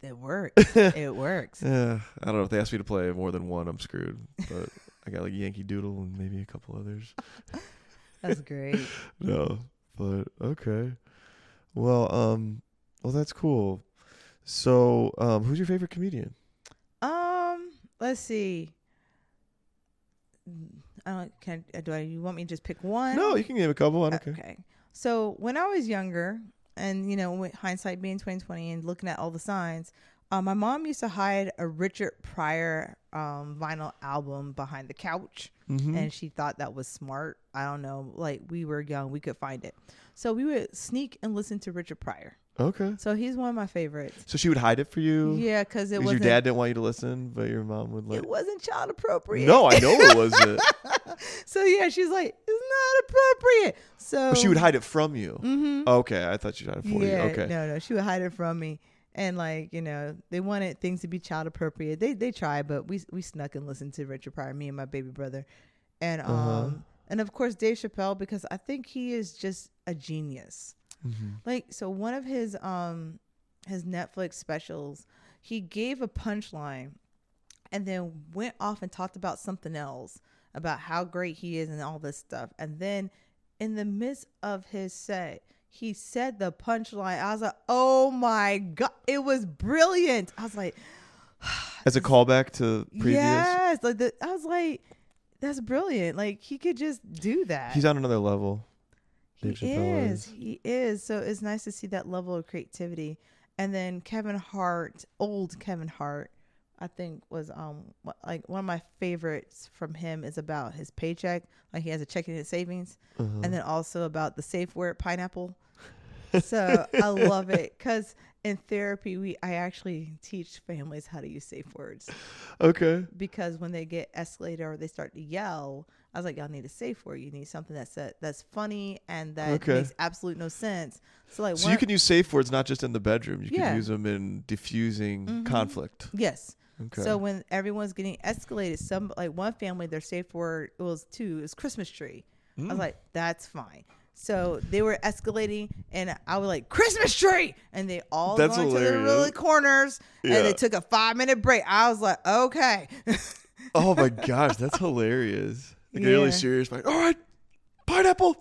It works. It works. Yeah. I don't know. If they ask me to play more than one, I'm screwed. But I got like Yankee Doodle and maybe a couple others. That's great. No, but okay. Well, that's cool. So, who's your favorite comedian? Let's see. You want me to just pick one? No, you can name a couple. I don't care. Okay. So when I was younger, and with hindsight being 2020 and looking at all the signs, my mom used to hide a Richard Pryor vinyl album behind the couch, and she thought that was smart. I don't know. Like, we were young, we could find it, so we would sneak and listen to Richard Pryor. Okay. So he's one of my favorites. So she would hide it for you? Yeah, because your dad didn't want you to listen, but your mom would let. It wasn't child appropriate. No, I know it wasn't. So yeah, she's like, it's not appropriate. So But she would hide it from you. Mm-hmm. Okay, I thought she'd hide it for you. Okay. No, she would hide it from me. And like, they wanted things to be child appropriate. They tried, but we snuck and listened to Richard Pryor, me and my baby brother. And and of course Dave Chappelle, because I think he is just a genius. Like, so one of his Netflix specials, he gave a punchline and then went off and talked about something else, about how great he is and all this stuff. And then in the midst of his set, he said the punchline. I was like, oh my God, it was brilliant. I was like, as a callback to previous. Yes. I was like, that's brilliant. Like, he could just do that. He's on another level. He is. So it's nice to see that level of creativity. And then old Kevin Hart, I think was like one of my favorites from him is about his paycheck. Like, he has a checking and savings, and then also about the safe word pineapple. So I love it because in therapy I actually teach families how to use safe words. Okay. Because when they get escalated or they start to yell, I was like, y'all need a safe word. You need something that's funny and that makes absolute no sense. So you can use safe words not just in the bedroom. You can use them in diffusing Mm-hmm. conflict. Yes. Okay. So when everyone's getting escalated, one family, their safe word was Christmas tree. I was like, that's fine. So they were escalating, and I was like, Christmas tree, and they all went to their little corners, and they took a 5-minute break. I was like, okay. Oh my gosh, that's hilarious. Like, really serious. Like, all right, pineapple,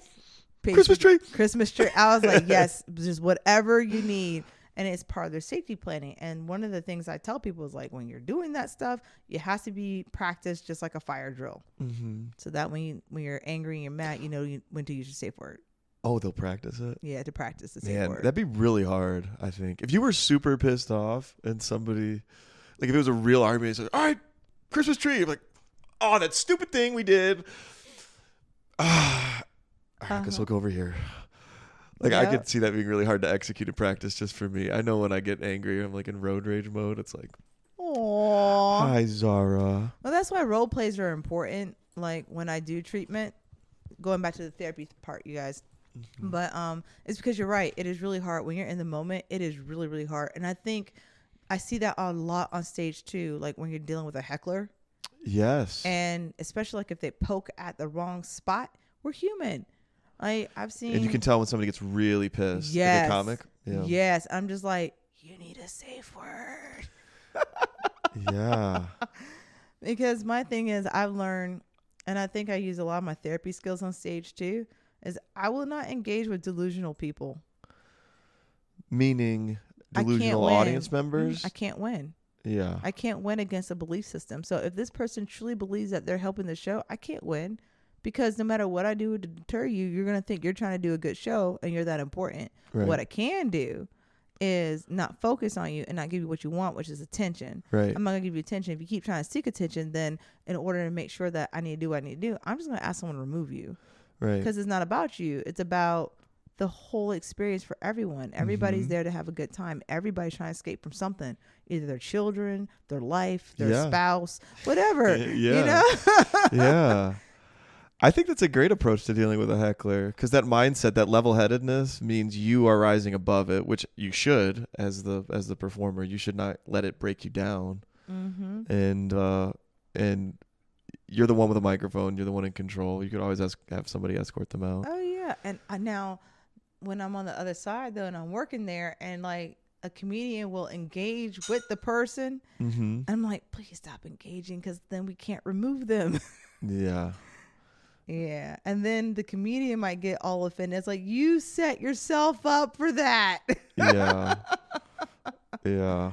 Christmas tree. I was like, yes, just whatever you need. And it's part of their safety planning. And one of the things I tell people is, like, when you're doing that stuff, it has to be practiced just like a fire drill. So that when you're angry and you're mad, you know when to use your safe word. Oh, they'll practice it? Yeah, to practice the safe word. That'd be really hard, I think. If you were super pissed off and somebody, like if it was a real argument, it's like, all right, Christmas tree. I'm like, oh, that stupid thing we did. I guess I'll go over here. Like, I could see that being really hard to execute in practice just for me. I know when I get angry, I'm like in road rage mode. It's like, aww. Hi, Zara. Well, that's why role plays are important. Like, when I do treatment, going back to the therapy part, you guys. But it's because you're right. It is really hard when you're in the moment. It is really, really hard. And I think I see that a lot on stage too. Like when you're dealing with a heckler. Yes. And especially like if they poke at the wrong spot, we're human. I've seen. And you can tell when somebody gets really pissed. Yes. Like a comic. Yeah. Yes. I'm just like, you need a safe word. Yeah. Because my thing is, I've learned, and I think I use a lot of my therapy skills on stage too, is I will not engage with delusional people. Meaning delusional audience members? I can't win. Yeah. I can't win against a belief system. So if this person truly believes that they're helping the show, I can't win, because no matter what I do to deter you, you're going to think you're trying to do a good show and you're that important. Right. What I can do is not focus on you and not give you what you want, which is attention. Right. I'm not going to give you attention. If you keep trying to seek attention, then in order to make sure that I need to do what I need to do, I'm just going to ask someone to remove you. Right. Because it's not about you. It's about the whole experience for everyone. Everybody's there to have a good time. Everybody's trying to escape from something, either their children, their life, their spouse, whatever. You know? Yeah. I think that's a great approach to dealing with a heckler, because that mindset, that level-headedness, means you are rising above it, which you should as the performer. You should not let it break you down. And you're the one with a microphone. You're the one in control. You could always have somebody escort them out. Oh yeah. And now when I'm on the other side though, and I'm working there, and like a comedian will engage with the person, I'm like, please stop engaging, because then we can't remove them. Yeah. Yeah. And then the comedian might get all offended. It's like, you set yourself up for that. Yeah. Yeah.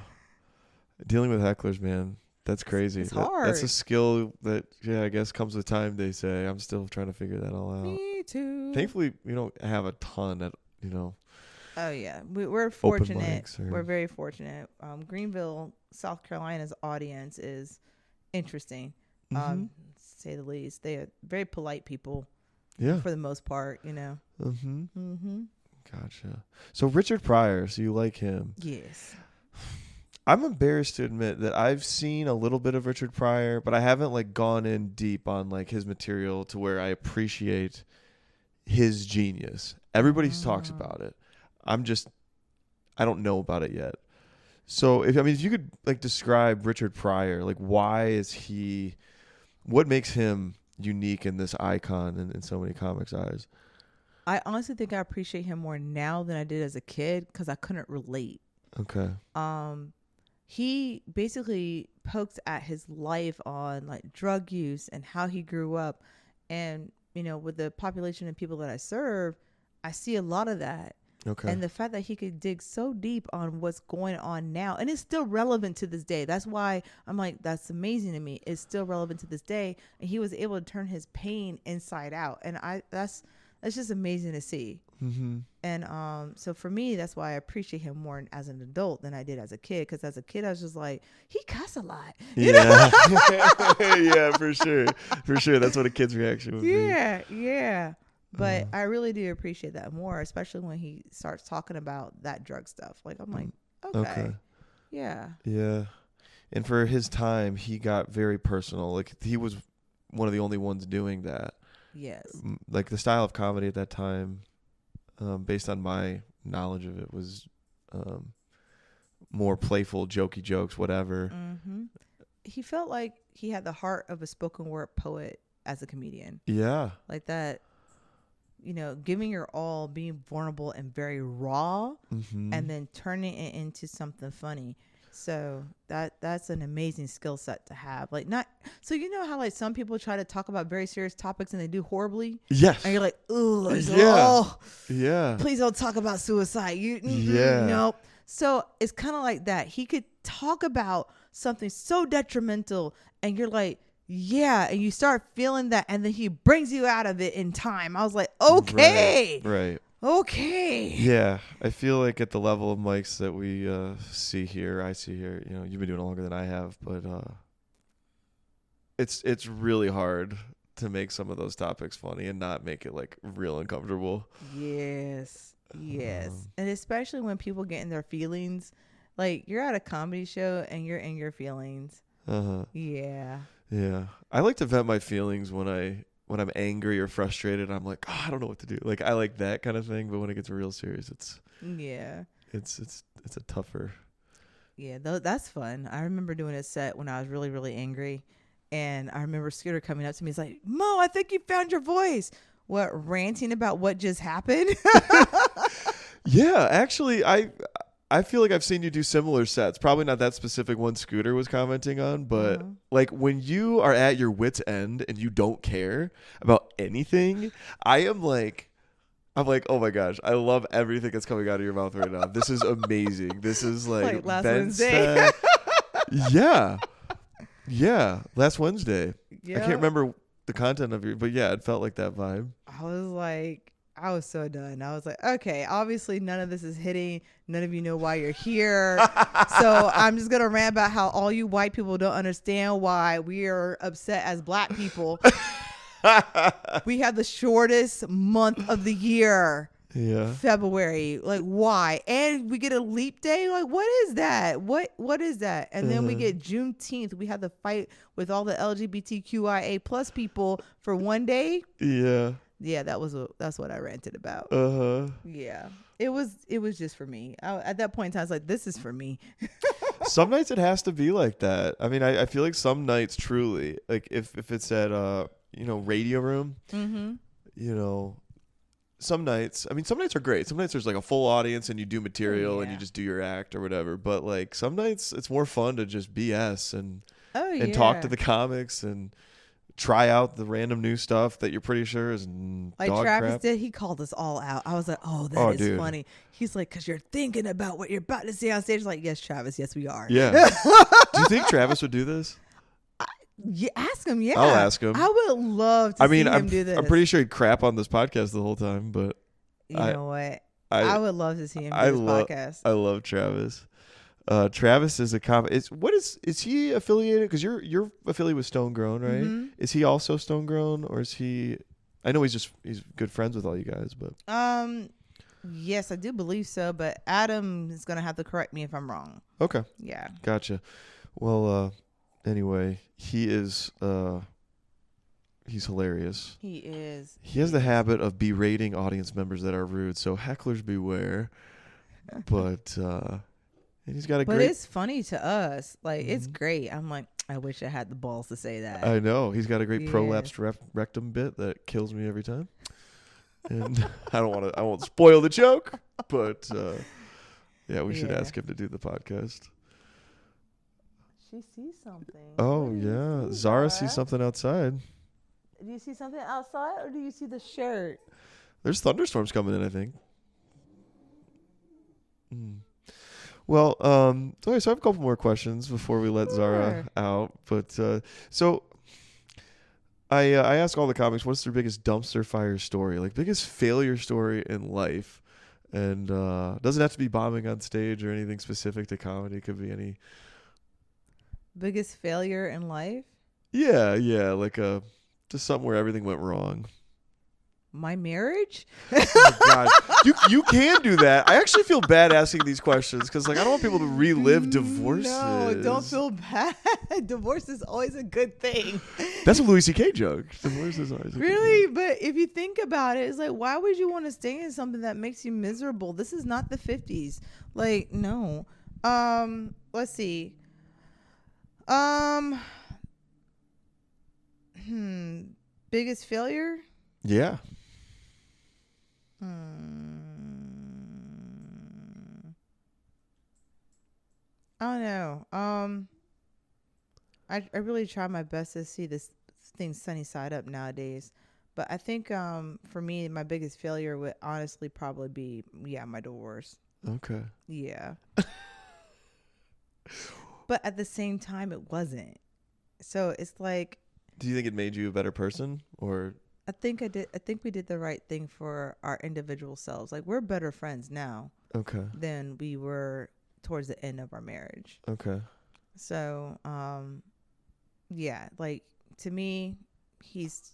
Dealing with hecklers, man. That's crazy. It's That's a hard. skill that, yeah, I guess comes with time, they say. I'm still trying to figure that all out. Me too. Thankfully, we don't have a ton at, Oh yeah, we're open fortunate. mics. We're very fortunate. Greenville, South Carolina's audience is interesting, Mm-hmm. to say the least. They are very polite people Yeah. for the most part. Mm-hmm. Mm-hmm. Gotcha. So Richard Pryor, so you like him. Yes. I'm embarrassed to admit that I've seen a little bit of Richard Pryor, but I haven't like gone in deep on like his material to where I appreciate his genius. Everybody talks about it. I don't know about it yet. So if you could like describe Richard Pryor, like what makes him unique in this icon in so many comics' eyes? I honestly think I appreciate him more now than I did as a kid because I couldn't relate. Okay. He basically pokes at his life on like drug use and how he grew up. And, with the population of people that I serve, I see a lot of that. Okay. And the fact that he could dig so deep on what's going on now, and it's still relevant to this day. That's why I'm like, that's amazing to me. It's still relevant to this day. And he was able to turn his pain inside out. And that's just amazing to see. Mm-hmm. And so for me, that's why I appreciate him more as an adult than I did as a kid. Because as a kid, I was just like, he cuss a lot. Yeah. Yeah, for sure. For sure. That's what a kid's reaction would be. Yeah. But I really do appreciate that more, especially when he starts talking about that drug stuff. Like, I'm like, okay. Yeah. Yeah. And for his time, he got very personal. Like, he was one of the only ones doing that. Yes. Like, the style of comedy at that time, based on my knowledge of it, was more playful, jokey jokes, whatever. Mm-hmm. He felt like he had the heart of a spoken word poet as a comedian. Yeah. Like that, giving your all, being vulnerable and very raw, and then turning it into something funny. So that's an amazing skill set to have. Like, not so how like some people try to talk about very serious topics and they do horribly. Yes. And you're like, ooh, Yeah. Please don't talk about suicide. Nope. So it's kind of like that. He could talk about something so detrimental, and you're like, yeah, and you start feeling that, and then he brings you out of it in time. I was like, okay. Right. Okay. Yeah, I feel like at the level of mics that we see here, you've been doing it longer than I have, but it's really hard to make some of those topics funny and not make it like real uncomfortable. Yes. And especially when people get in their feelings, like you're at a comedy show and you're in your feelings. Yeah. Yeah, I like to vent my feelings when I'm angry or frustrated. I'm like, I don't know what to do. Like, I like that kind of thing, but when it gets real serious, it's a tougher. Yeah, that's fun. I remember doing a set when I was really, really angry, and I remember Scooter coming up to me. He's like, "Mo, I think you found your voice." What, ranting about what just happened? Yeah, actually, I feel like I've seen you do similar sets. Probably not that specific one Scooter was commenting on, but like when you are at your wit's end and you don't care about anything, I'm like, oh my gosh, I love everything that's coming out of your mouth right now. This is amazing. This is like last Ben's Wednesday. Yeah. Last Wednesday. Yeah. I can't remember the content of it, but yeah, it felt like that vibe. I was so done. I was like, okay, obviously none of this is hitting. None of you know why you're here. So I'm just going to rant about how all you white people don't understand why we are upset as black people. We have the shortest month of the year. Yeah. February. Like, why? And we get a leap day? Like, what is that? What is that? And then we get Juneteenth. We have the fight with all the LGBTQIA plus people for one day. Yeah. Yeah, that's what I ranted about. Yeah. It was just for me. At that point in time, I was like, this is for me. Some nights it has to be like that. I mean, I feel like some nights truly, like if it's at radio room, some nights are great. Some nights there's like a full audience and you do material and you just do your act or whatever. But like some nights it's more fun to just BS and talk to the comics and try out the random new stuff that you're pretty sure is like dog Travis crap? did. He called us all out. I was like, oh, that is dude. funny. He's like, because you're thinking about what you're about to say on stage. Like, yes, Travis, yes, we are. Yeah. Do you think Travis would do this? Yeah, ask him. Yeah, I'll ask him. I would love to see him do this. I'm pretty sure he'd crap on this podcast the whole time, but you know what? I would love to see him do this podcast. I love Travis. Travis is is he affiliated? Because you're affiliated with Stone Grown, right? Mm-hmm. Is he also Stone Grown, or is he? I know he's good friends with all you guys, but yes, I do believe so. But Adam is gonna have to correct me if I'm wrong. okay, Yeah, gotcha. Well, anyway, he is he's hilarious. he is. He has the habit of berating audience members that are rude, so hecklers beware. But and he's got a But great. it's funny to us. Like it's great. I'm like, I wish I had the balls to say that. I know he's got a great Yeah. prolapsed rectum bit that kills me every time. And I won't spoil the joke, but yeah, we should ask him to do the podcast. She sees something. Oh What do you yeah, see, Zara sees something outside. Do you see something outside, or do you see the shirt? There's thunderstorms coming in, I think. Well, okay, so I have a couple more questions before we let Zara out. But so I ask all the comics, what's their biggest dumpster fire story, like biggest failure story in life? And doesn't have to be bombing on stage or anything specific to comedy. It could be any. Biggest failure in life? Yeah, like just something where everything went wrong. My marriage? Oh my God, you can do that. I actually feel bad asking these questions because like I don't want people to relive divorces. No, don't feel bad. Divorce is always a good thing. That's a Louis C.K. joke. Divorce is always a good Really? thing. But if you think about it, it's like, why would you want to stay in something that makes you miserable? This is not the 50s. Like, no. Let's see. Biggest failure? Yeah. I don't know. I really try my best to see this thing sunny side up nowadays. But I think for me, my biggest failure would honestly probably be, my divorce. Okay. Yeah. But at the same time, it wasn't. So it's like, Do you think it made you a better person, or? I think we did the right thing for our individual selves. Like, we're better friends now Okay. than we were towards the end of our marriage. Okay. So, yeah, like to me, he's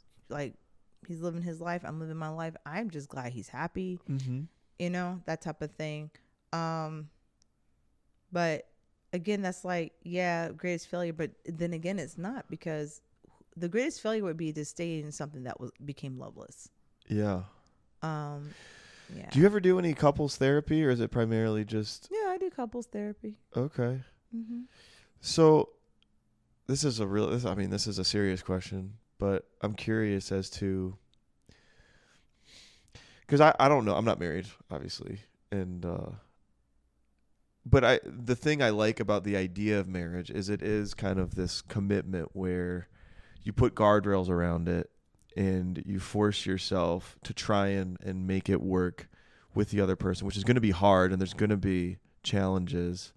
living his life. I'm living my life. I'm just glad he's happy, that type of thing. But again, that's like, greatest failure. But then again, it's not, because the greatest failure would be to stay in something that became loveless. Yeah. Yeah. Do you ever do any couples therapy, or is it primarily just? Yeah, I do couples therapy. Okay. Mm-hmm. So, this is a serious question, but I'm curious as to, because I don't know, I'm not married, obviously, and but the thing I like about the idea of marriage is it is kind of this commitment where you put guardrails around it and you force yourself to try and make it work with the other person, which is going to be hard, and there's going to be challenges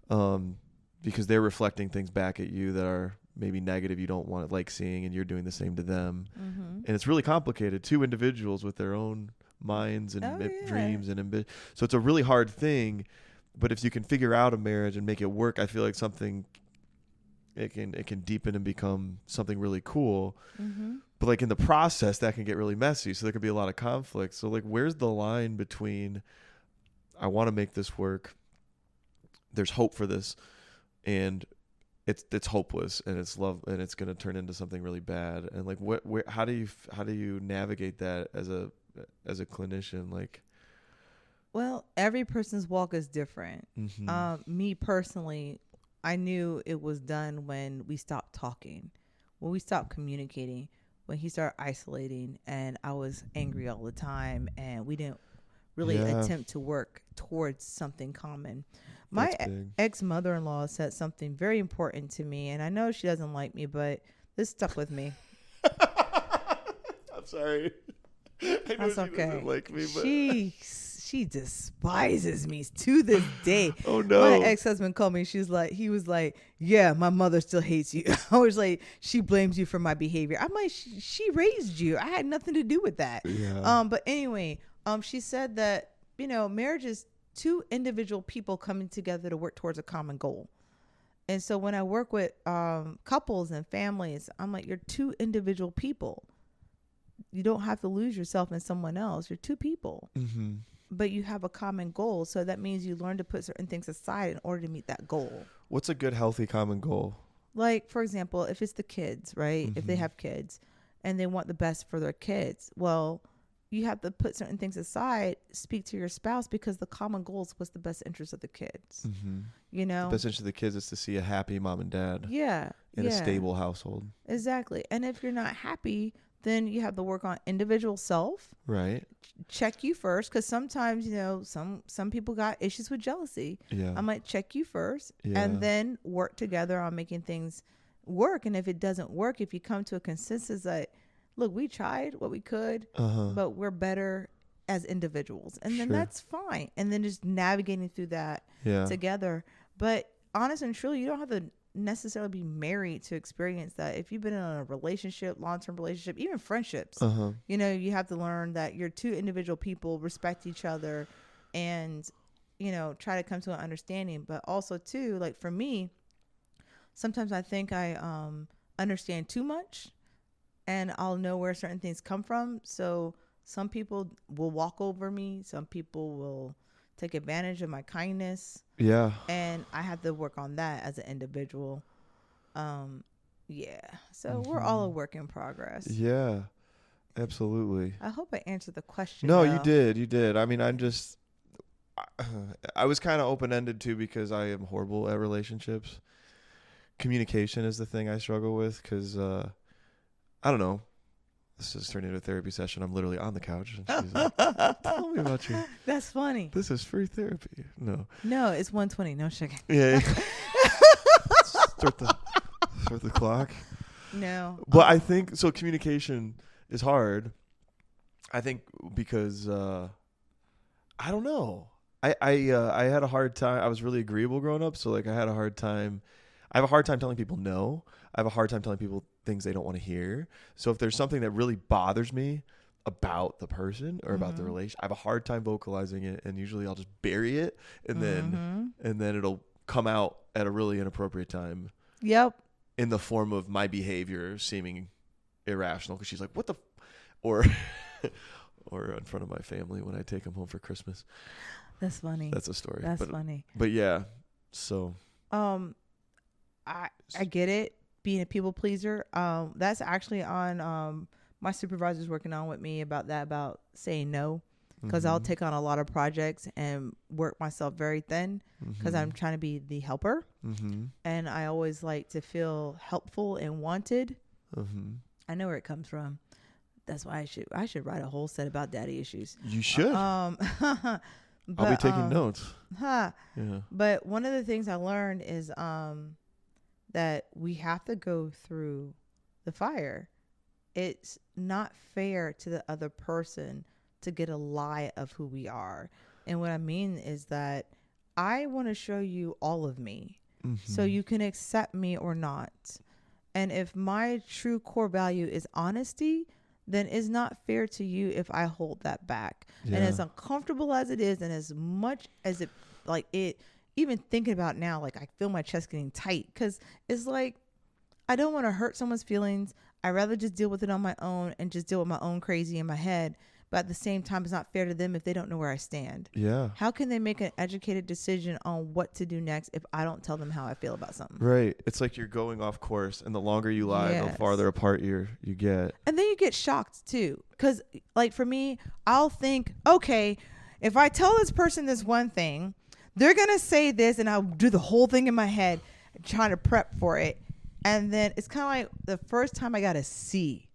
because they're reflecting things back at you that are maybe negative, you don't want to like seeing, and you're doing the same to them. Mm-hmm. And it's really complicated. Two individuals with their own minds and dreams and ambition. So it's a really hard thing. But if you can figure out a marriage and make it work, I feel like it can deepen and become something really cool. Mm-hmm. But like in the process, that can get really messy. So there could be a lot of conflict. So like, where's the line between I want to make this work, there's hope for this, and it's hopeless, and it's love, and it's going to turn into something really bad. And like, how do you navigate that as a clinician? Like, well, every person's walk is different. Mm-hmm. Me personally, I knew it was done when we stopped talking, when we stopped communicating, when he started isolating, and I was angry all the time, and we didn't really attempt to work towards something common. My ex-mother-in-law said something very important to me, and I know she doesn't like me, but this stuck with me. I'm sorry. I know That's she okay. doesn't like me, but She despises me to this day. oh no. My ex-husband called me. He was like, yeah, my mother still hates you. I was like, she blames you for my behavior. I'm like, she raised you. I had nothing to do with that. Yeah. But anyway, she said that, marriage is two individual people coming together to work towards a common goal. And so when I work with couples and families, I'm like, you're two individual people. You don't have to lose yourself in someone else. You're two people. Mm-hmm. But you have a common goal. So that means you learn to put certain things aside in order to meet that goal. What's a good, healthy common goal? Like, for example, if it's the kids, right? Mm-hmm. If they have kids and they want the best for their kids, well, you have to put certain things aside, speak to your spouse, because the common goal is what's the best interest of the kids. Mm-hmm. You know? The best interest of the kids is to see a happy mom and dad. Yeah. In a stable household. Exactly. And if you're not happy, then you have to work on individual self. Right. Check you first, because sometimes, some people got issues with jealousy. Yeah. I might check you first, Yeah. and then work together on making things work. And if it doesn't work, if you come to a consensus that, look, we tried what we could, but we're better as individuals, and then that's fine. And then just navigating through that together. But honest and truly, you don't have to necessarily be married to experience that. If you've been in a relationship, long-term relationship, even friendships, you have to learn that you're two individual people, respect each other, and try to come to an understanding. But also too, like for me, sometimes I think I understand too much, and I'll know where certain things come from. So some people will walk over me, some people will take advantage of my kindness. Yeah. And I have to work on that as an individual. So we're all a work in progress. Yeah, absolutely. I hope I answered the question. No, though. you did. I mean, I was kind of open-ended too, because I am horrible at relationships. Communication is the thing I struggle with, because I don't know. This is turning into a therapy session. I'm literally on the couch, and she's like, tell me about you. That's funny. This is free therapy. No, it's 1:20. No sugar. Yeah. Start the clock. No. But I think so. Communication is hard. I think because I don't know. I had a hard time. I was really agreeable growing up, so like I had a hard time. I have a hard time telling people no. I have a hard time telling people things they don't want to hear. So if there's something that really bothers me about the person or about the relation, I have a hard time vocalizing it, and usually I'll just bury it, and then it'll come out at a really inappropriate time. Yep. In the form of my behavior seeming irrational, because she's like, "What the," or in front of my family when I take them home for Christmas. That's funny. That's a story. That's funny. But yeah, so I get it, being a people pleaser. That's actually on my supervisor's working on with me about saying no, because I'll take on a lot of projects and work myself very thin, because I'm trying to be the helper, and I always like to feel helpful and wanted. I know where it comes from. That's why I should write a whole set about daddy issues. You should. But, I'll be taking notes. Yeah. But one of the things I learned is that we have to go through the fire. It's not fair to the other person to get a lie of who we are. And what I mean is that I want to show you all of me, so you can accept me or not. And if my true core value is honesty, then it's not fair to you if I hold that back. Yeah. And as uncomfortable as it is, and as much as even thinking about now, like I feel my chest getting tight, because it's like, I don't want to hurt someone's feelings. I'd rather just deal with it on my own and just deal with my own crazy in my head. But at the same time, it's not fair to them if they don't know where I stand. Yeah. How can they make an educated decision on what to do next if I don't tell them how I feel about something? Right. It's like you're going off course, and the longer you lie, the farther apart you get. And then you get shocked too. Because like for me, I'll think, okay, if I tell this person this one thing, they're going to say this, and I'll do the whole thing in my head trying to prep for it. And then it's kind of like the first time I got a C.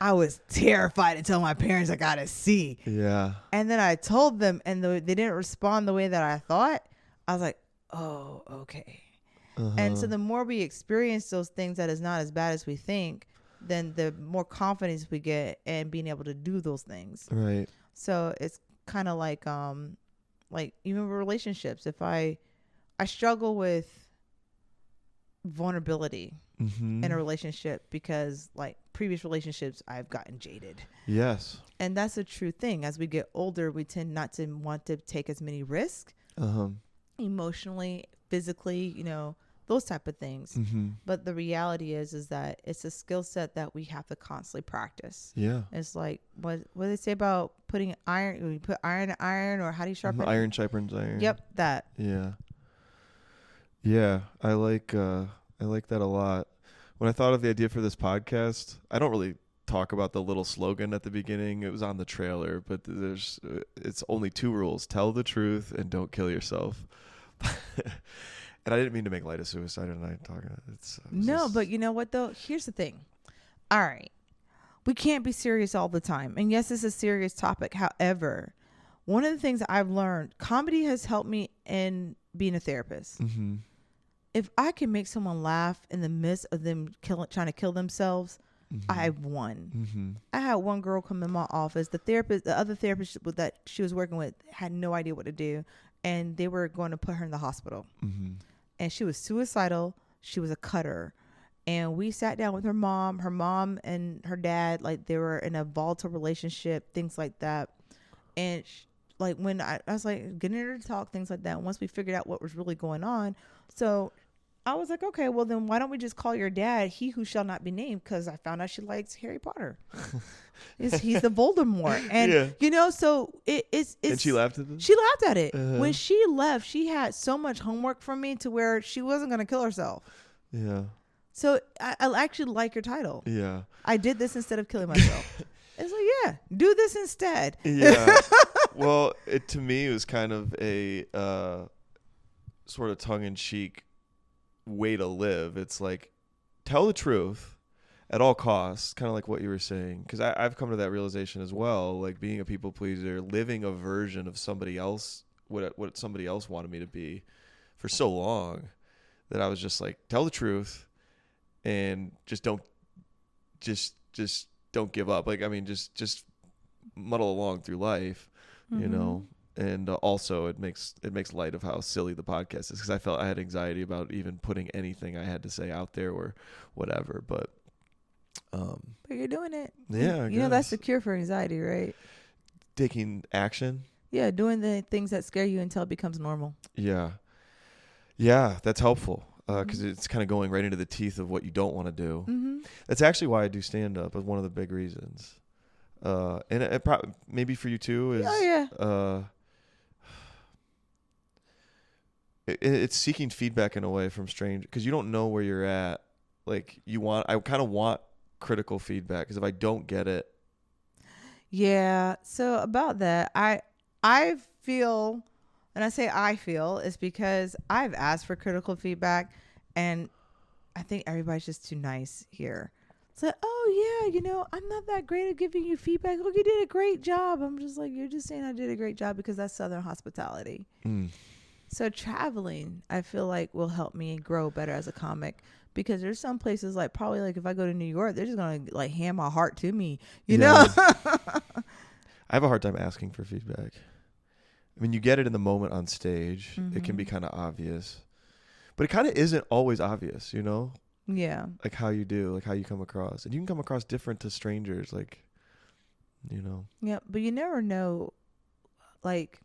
I was terrified to tell my parents I got a C. Yeah. And then I told them, and they didn't respond the way that I thought. I was like, oh, okay. And so the more we experience those things that is not as bad as we think, then the more confidence we get in being able to do those things. Right. So it's kind of like even with relationships, if I struggle with vulnerability in a relationship because like previous relationships I've gotten jaded. Yes. And that's a true thing. As we get older, we tend not to want to take as many risks emotionally, physically, those type of things. But the reality is that it's a skill set that we have to constantly practice. Yeah. It's like what do they say about putting iron? We put iron to iron, or how do you sharpen iron sharpens iron? Yep, that. Yeah. Yeah, I like that a lot. When I thought of the idea for this podcast, I don't really talk about the little slogan at the beginning. It was on the trailer, but it's only 2 rules: tell the truth and don't kill yourself. And I didn't mean to make light of suicide, and I talking. But you know what though? Here's the thing. All right, we can't be serious all the time, and yes, it's a serious topic. However, one of the things I've learned, comedy has helped me in being a therapist. If I can make someone laugh in the midst of them trying to kill themselves, I've won. I had one girl come in my office. The other therapist that she was working with had no idea what to do, and they were going to put her in the hospital. And she was suicidal. She was a cutter. And we sat down with her mom and her dad, like they were in a volatile relationship, things like that. And like when I was like getting her to talk, things like that. Once we figured out what was really going on, so I was like, okay, well then why don't we just call your dad He Who Shall Not Be Named? Because I found out she likes Harry Potter. He's the Voldemort, and so it's. And she laughed at it. She laughed at it when she left. She had so much homework from me to where she wasn't going to kill herself. Yeah. So I actually like your title. Yeah. I did this instead of killing myself. It's like, yeah, do this instead. Yeah. Well, to me, it was kind of a sort of tongue-in-cheek way to live. It's like, tell the truth at all costs, kind of like what you were saying. Because I've come to that realization as well, like being a people pleaser, living a version of somebody else, what somebody else wanted me to be for so long, that I was just like, tell the truth and just don't give up. Like, I mean, just muddle along through life, and also it makes light of how silly the podcast is, because I felt I had anxiety about even putting anything I had to say out there or whatever, but you're doing it. Yeah, you know that's the cure for anxiety, right? Taking action. Yeah, doing the things that scare you until it becomes normal. Yeah, that's helpful. Because it's kind of going right into the teeth of what you don't want to do. That's actually why I do stand up, as one of the big reasons. And it probably maybe for you too is it's seeking feedback in a way from strangers, because you don't know where you're at. Like I kind of want critical feedback, because if I don't get it. Yeah. So about that, I feel. And I say I feel is because I've asked for critical feedback, and I think everybody's just too nice here. It's like, oh yeah, I'm not that great at giving you feedback. Look, you did a great job. I'm just like, you're just saying I did a great job because that's Southern hospitality. So traveling, I feel like, will help me grow better as a comic, because there's some places, like probably like if I go to New York, they're just gonna like hand my heart to me, you know. I have a hard time asking for feedback. I mean, you get it in the moment on stage. It can be kind of obvious, but it kind of isn't always obvious, Yeah. Like how you do, like how you come across. And you can come across different to strangers, like, Yeah, but you never know. Like,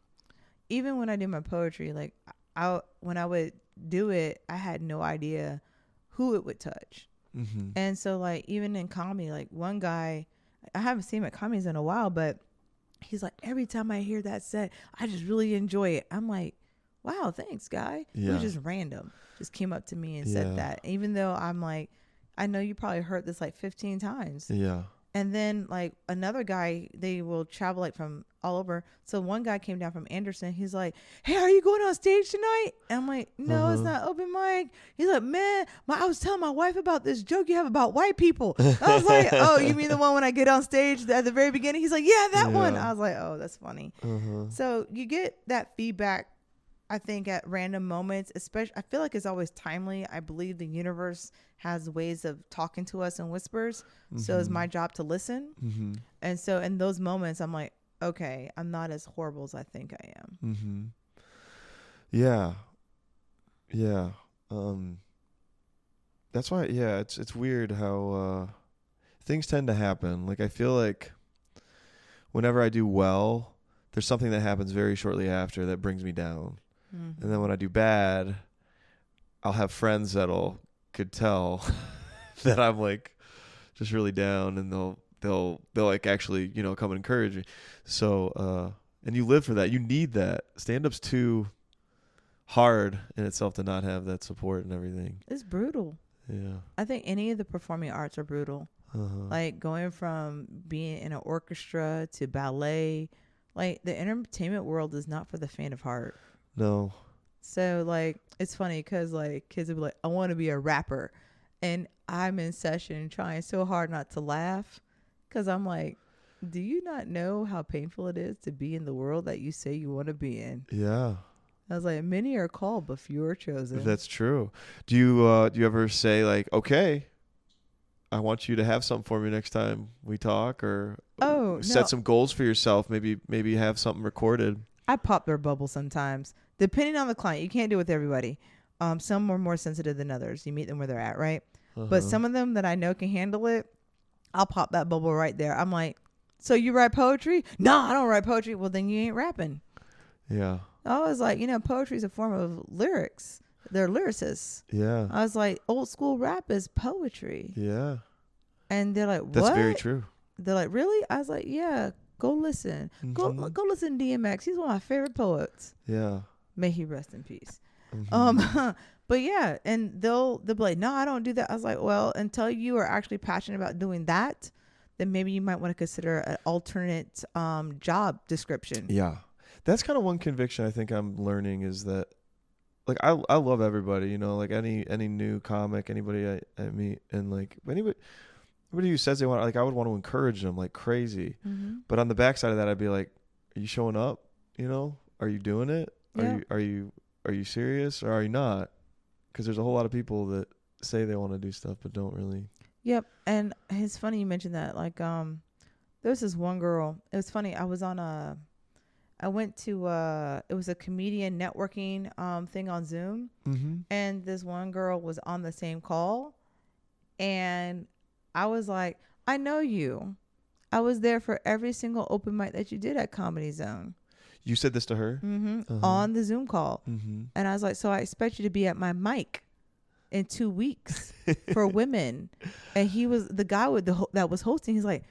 even when I do my poetry, like, when I would do it, I had no idea who it would touch. And so, like, even in comedy, like, one guy, I haven't seen him at comedies in a while, but he's like, every time I hear that set, I just really enjoy it. I'm like, wow, thanks, guy. Yeah. It was just random. Just came up to me and said that. Even though I'm like, I know you probably heard this like 15 times. Yeah. And then like another guy, they will travel like from all over. So one guy came down from Anderson. He's like, hey, are you going on stage tonight? And I'm like, no, it's not open mic. He's like, man, I was telling my wife about this joke you have about white people. I was like, oh, you mean the one when I get on stage at the very beginning? He's like, yeah, that one. I was like, oh, that's funny. So you get that feedback I think at random moments, especially, I feel like it's always timely. I believe the universe has ways of talking to us in whispers. So it's my job to listen. Mm-hmm. And so in those moments, I'm like, okay, I'm not as horrible as I think I am. Mm-hmm. Yeah. Yeah. That's why, yeah, it's weird how things tend to happen. Like, I feel like whenever I do well, there's something that happens very shortly after that brings me down. Mm-hmm. And then when I do bad, I'll have friends could tell that I'm like just really down, and they'll like actually, you know, come and encourage me. So, and you live for that. You need that. Stand-up's too hard in itself to not have that support and everything. It's brutal. Yeah. I think any of the performing arts are brutal. Uh-huh. Like going from being in an orchestra to ballet, like the entertainment world is not for the faint of heart. No. So like it's funny because like kids will be like, I want to be a rapper, and I'm in session trying so hard not to laugh because I'm like, do you not know how painful it is to be in the world that you say you want to be in? Yeah. I was like, many are called, but few are chosen. That's true. Do you ever say like, okay, I want you to have something for me next time we talk, or set some goals for yourself? Maybe have something recorded. I pop their bubble sometimes, depending on the client. You can't do it with everybody. Some are more sensitive than others. You meet them where they're at, right? Uh-huh. But some of them that I know can handle it, I'll pop that bubble right there. I'm like, so you write poetry? No, I don't write poetry. Well, then you ain't rapping. Yeah. I was like, poetry is a form of lyrics. They're lyricists. Yeah. I was like, old school rap is poetry. Yeah. And they're like, what? That's very true. They're like, really? I was like, yeah, go listen. Mm-hmm. Go listen to DMX. He's one of my favorite poets. Yeah. May he rest in peace. Mm-hmm. But yeah, and they'll be like, no, I don't do that. I was like, well, until you are actually passionate about doing that, then maybe you might want to consider an alternate job description. Yeah. That's kind of one conviction I think I'm learning is that, like, I love everybody, like any new comic, anybody I meet, and like anybody who says they want, like, I would want to encourage them like crazy. Mm-hmm. But on the backside of that, I'd be like, are you showing up? Are you doing it? Yeah. Are you serious, or are you not? Because there's a whole lot of people that say they want to do stuff but don't really. Yep. And it's funny you mentioned that. Like, there was this one girl. It was funny. I went to it was a comedian networking thing on Zoom. Mm-hmm. And this one girl was on the same call, and I was like, I know you. I was there for every single open mic that you did at Comedy Zone. You said this to her? Mm-hmm. Uh-huh. On the Zoom call. Mm-hmm. And I was like, so I expect you to be at my mic in 2 weeks for women. And he was the guy that was hosting. He's like,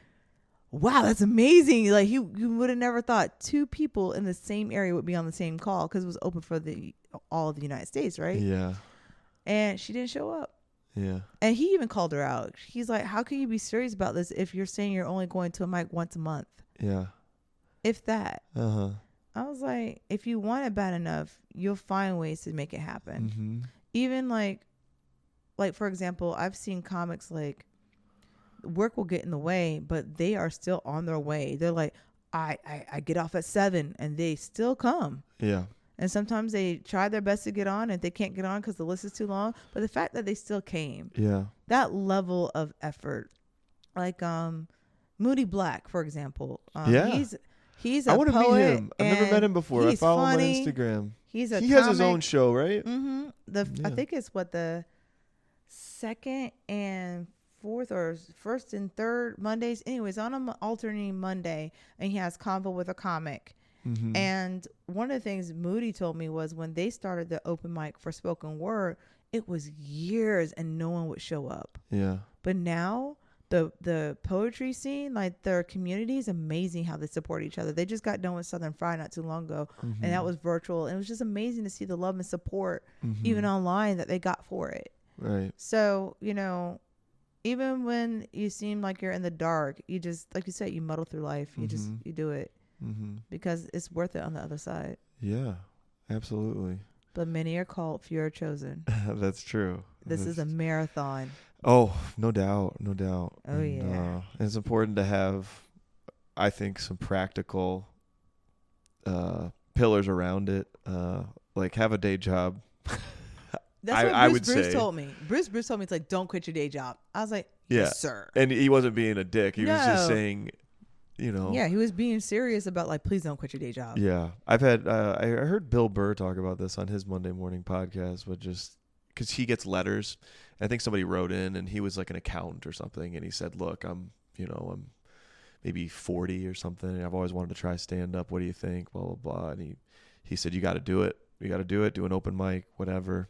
wow, that's amazing. Like, you would have never thought 2 people in the same area would be on the same call because it was open for all of the United States, right? Yeah. And she didn't show up. Yeah. And he even called her out. He's like, how can you be serious about this if you're saying you're only going to a mic once a month? Yeah. If that. Uh-huh. I was like, if you want it bad enough, you'll find ways to make it happen. Mm-hmm. Even like for example, I've seen comics like work will get in the way, but they are still on their way. They're like, I get off at 7 and they still come. Yeah. And sometimes they try their best to get on and they can't get on because the list is too long. But the fact that they still came, Yeah. that level of effort, like Moody Black, for example. Yeah. He's a I want to poet. meet him. I've never met him before. I follow him on Instagram. He has his own show, right? Mm-hmm. I think it's the second and fourth or first and third Mondays. Anyways, on an alternating Monday, and he has Convo with a Comic. Mm-hmm. And one of the things Moody told me was when they started the open mic for spoken word, it was years and no one would show up. Yeah. But now the poetry scene, like their community is amazing how they support each other. They just got done with Southern Fried not too long ago, Mm-hmm. and that was virtual. And it was just amazing to see the love and support, Mm-hmm. even online, that they got for it. Right. So, even when you seem like you're in the dark, you just, like you said, you muddle through life. You just, you do it Mm-hmm. because it's worth it on the other side. Yeah, absolutely. But many are called, few are chosen. That's true. This is a marathon. Oh, no doubt. No doubt. Oh, yeah. And it's important to have, I think, some practical pillars around it. like have a day job. That's what I Bruce would Bruce say. told me. Bruce told me, it's like, don't quit your day job. I was like, Yeah. yes, sir. And he wasn't being a dick. He was just No. saying, you know. Yeah, he was being serious about like, please don't quit your day job. Yeah. I've had, I heard Bill Burr talk about this on his Monday morning podcast, but just because he gets letters. I think somebody wrote in and he was like an accountant or something. And he said, look, I'm maybe 40 or something. And I've always wanted to try stand up. What do you think? Blah, blah, blah. And he said, you got to do it. You got to do it. Do an open mic, whatever.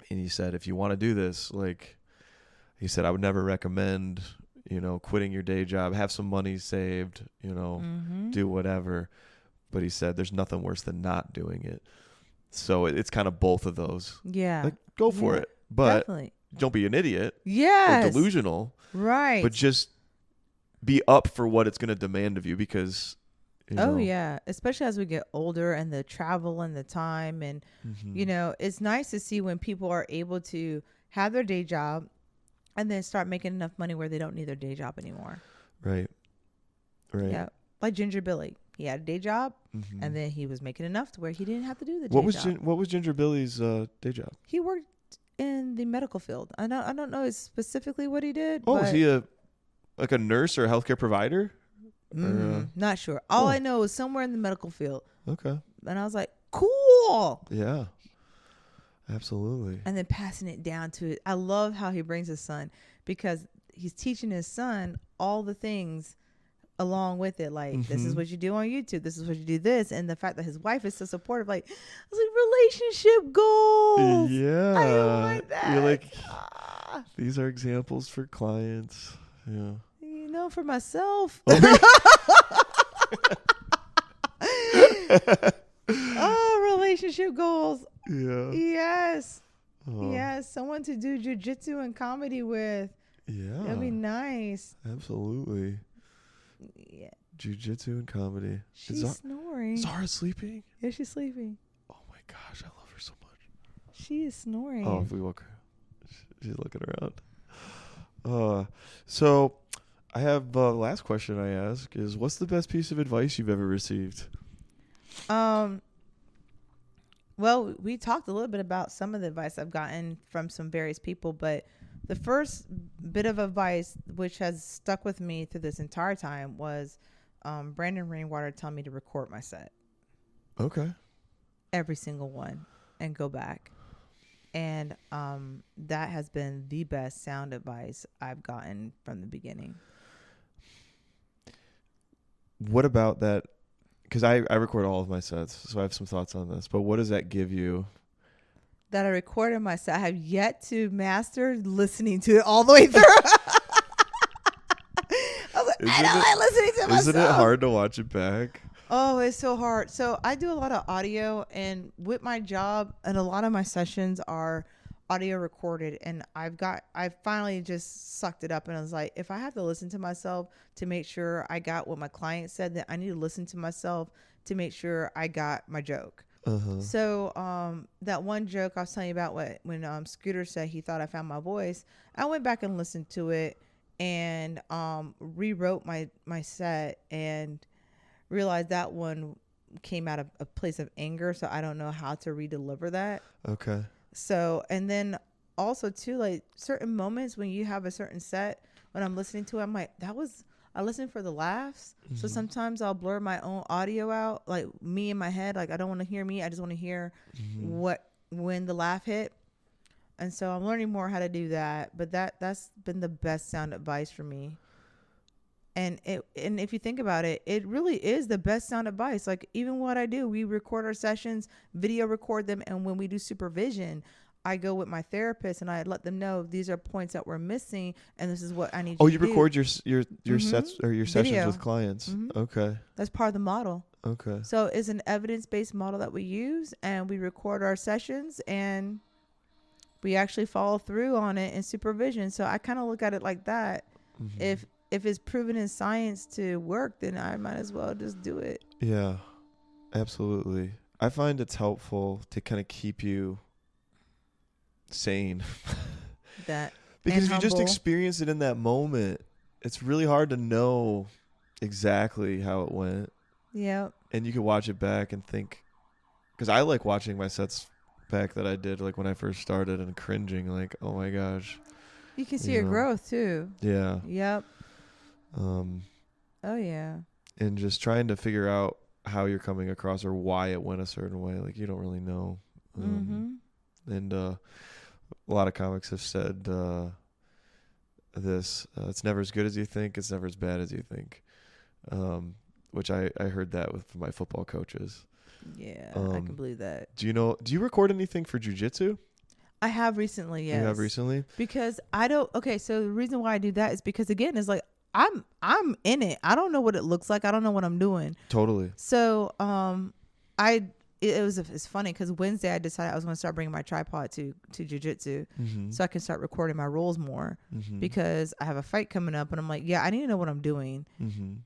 And he said, if you want to do this, like, he said, I would never recommend, quitting your day job, have some money saved, do whatever. But he said, there's nothing worse than not doing it. So it's kind of both of those. Yeah. Like, go for it. But definitely. Don't be an idiot. Yes. Or delusional. Right. But just be up for what it's going to demand of you because, Oh, yeah. Especially as we get older and the travel and the time. And, it's nice to see when people are able to have their day job and then start making enough money where they don't need their day job anymore. Right. Yeah. Like Ginger Billy. He had a day job and then he was making enough to where he didn't have to do the day job. What was Ginger Billy's day job? He worked in the medical field. I don't know specifically what he did. Oh, but was he a nurse or a healthcare provider? Not sure. All I know is somewhere in the medical field. Okay. And I was like, cool. Yeah. Absolutely. And then passing it down to it. I love how he brings his son because he's teaching his son all the things along with it. Like, this is what you do on YouTube. This is what you do this. And the fact that his wife is so supportive, like, I was like, relationship goals. Yeah. I like that. You're like, these are examples for clients. Yeah. For myself. Oh, relationship goals. Yeah. Yes. Oh. Yes. Someone to do jujitsu and comedy with. Yeah. That'd be nice. Absolutely. Yeah. Jiu-jitsu and comedy. She's snoring. Zara sleeping? Yeah, she's sleeping. Oh my gosh, I love her so much. She is snoring. Oh, if we walk, she's looking around. So I have the last question I ask is, what's the best piece of advice you've ever received? Well, we talked a little bit about some of the advice I've gotten from some various people, but the first bit of advice, which has stuck with me through this entire time, was Brandon Rainwater telling me to record my set. Okay. Every single one and go back. And that has been the best sound advice I've gotten from the beginning. What about that? Because I record all of my sets, so I have some thoughts on this. But what does that give you? That I recorded my set. I have yet to master listening to it all the way through. I was like, I don't like listening to myself. Isn't it hard to watch it back? Oh, it's so hard. So I do a lot of audio, and with my job, and a lot of my sessions are audio recorded, and I finally just sucked it up, and I was like, if I have to listen to myself to make sure I got what my client said, then I need to listen to myself to make sure I got my joke. So that one joke I was telling you about, when Scooter said he thought I found my voice, I went back and listened to it and rewrote my set and realized that one came out of a place of anger, so I don't know how to redeliver that. Okay. So, and then also too, like certain moments when you have a certain set, when I'm listening to it, I'm like, I listen for the laughs. So sometimes I'll blur my own audio out, like me in my head. Like, I don't want to hear me. I just want to hear when the laugh hit. And so I'm learning more how to do that. But that's been the best sound advice for me. And if you think about it, it really is the best sound advice. Like, even what I do, we record our sessions, video record them. And when we do supervision, I go with my therapist and I let them know these are points that we're missing, and this is what I need you to do. Oh, you record your sets or your sessions with clients. Okay. That's part of the model. Okay. So it's an evidence-based model that we use, and we record our sessions, and we actually follow through on it in supervision. So I kind of look at it like that. If it's proven in science to work, then I might as well just do it. Yeah, absolutely. I find it's helpful to kind of keep you sane. Because if you just experience it in that moment, it's really hard to know exactly how it went. Yeah. And you can watch it back and think, because I like watching my sets back that I did like when I first started and cringing like, oh my gosh. You can see your growth too. Yeah. Yep. Oh yeah. And just trying to figure out how you're coming across or why it went a certain way. Like you don't really know. And a lot of comics have said this. It's never as good as you think. It's never as bad as you think. Which I heard that with my football coaches. Yeah, I can believe that. Do you record anything for jiu-jitsu? I have recently, yes. You have recently? Because I don't. Okay, so the reason why I do that is because again, it's like I'm in it. I don't know what it looks like. I don't know what I'm doing. Totally. So it's funny because Wednesday I decided I was going to start bringing my tripod to jiu-jitsu so I can start recording my rolls more because I have a fight coming up and I'm like, yeah, I need to know what I'm doing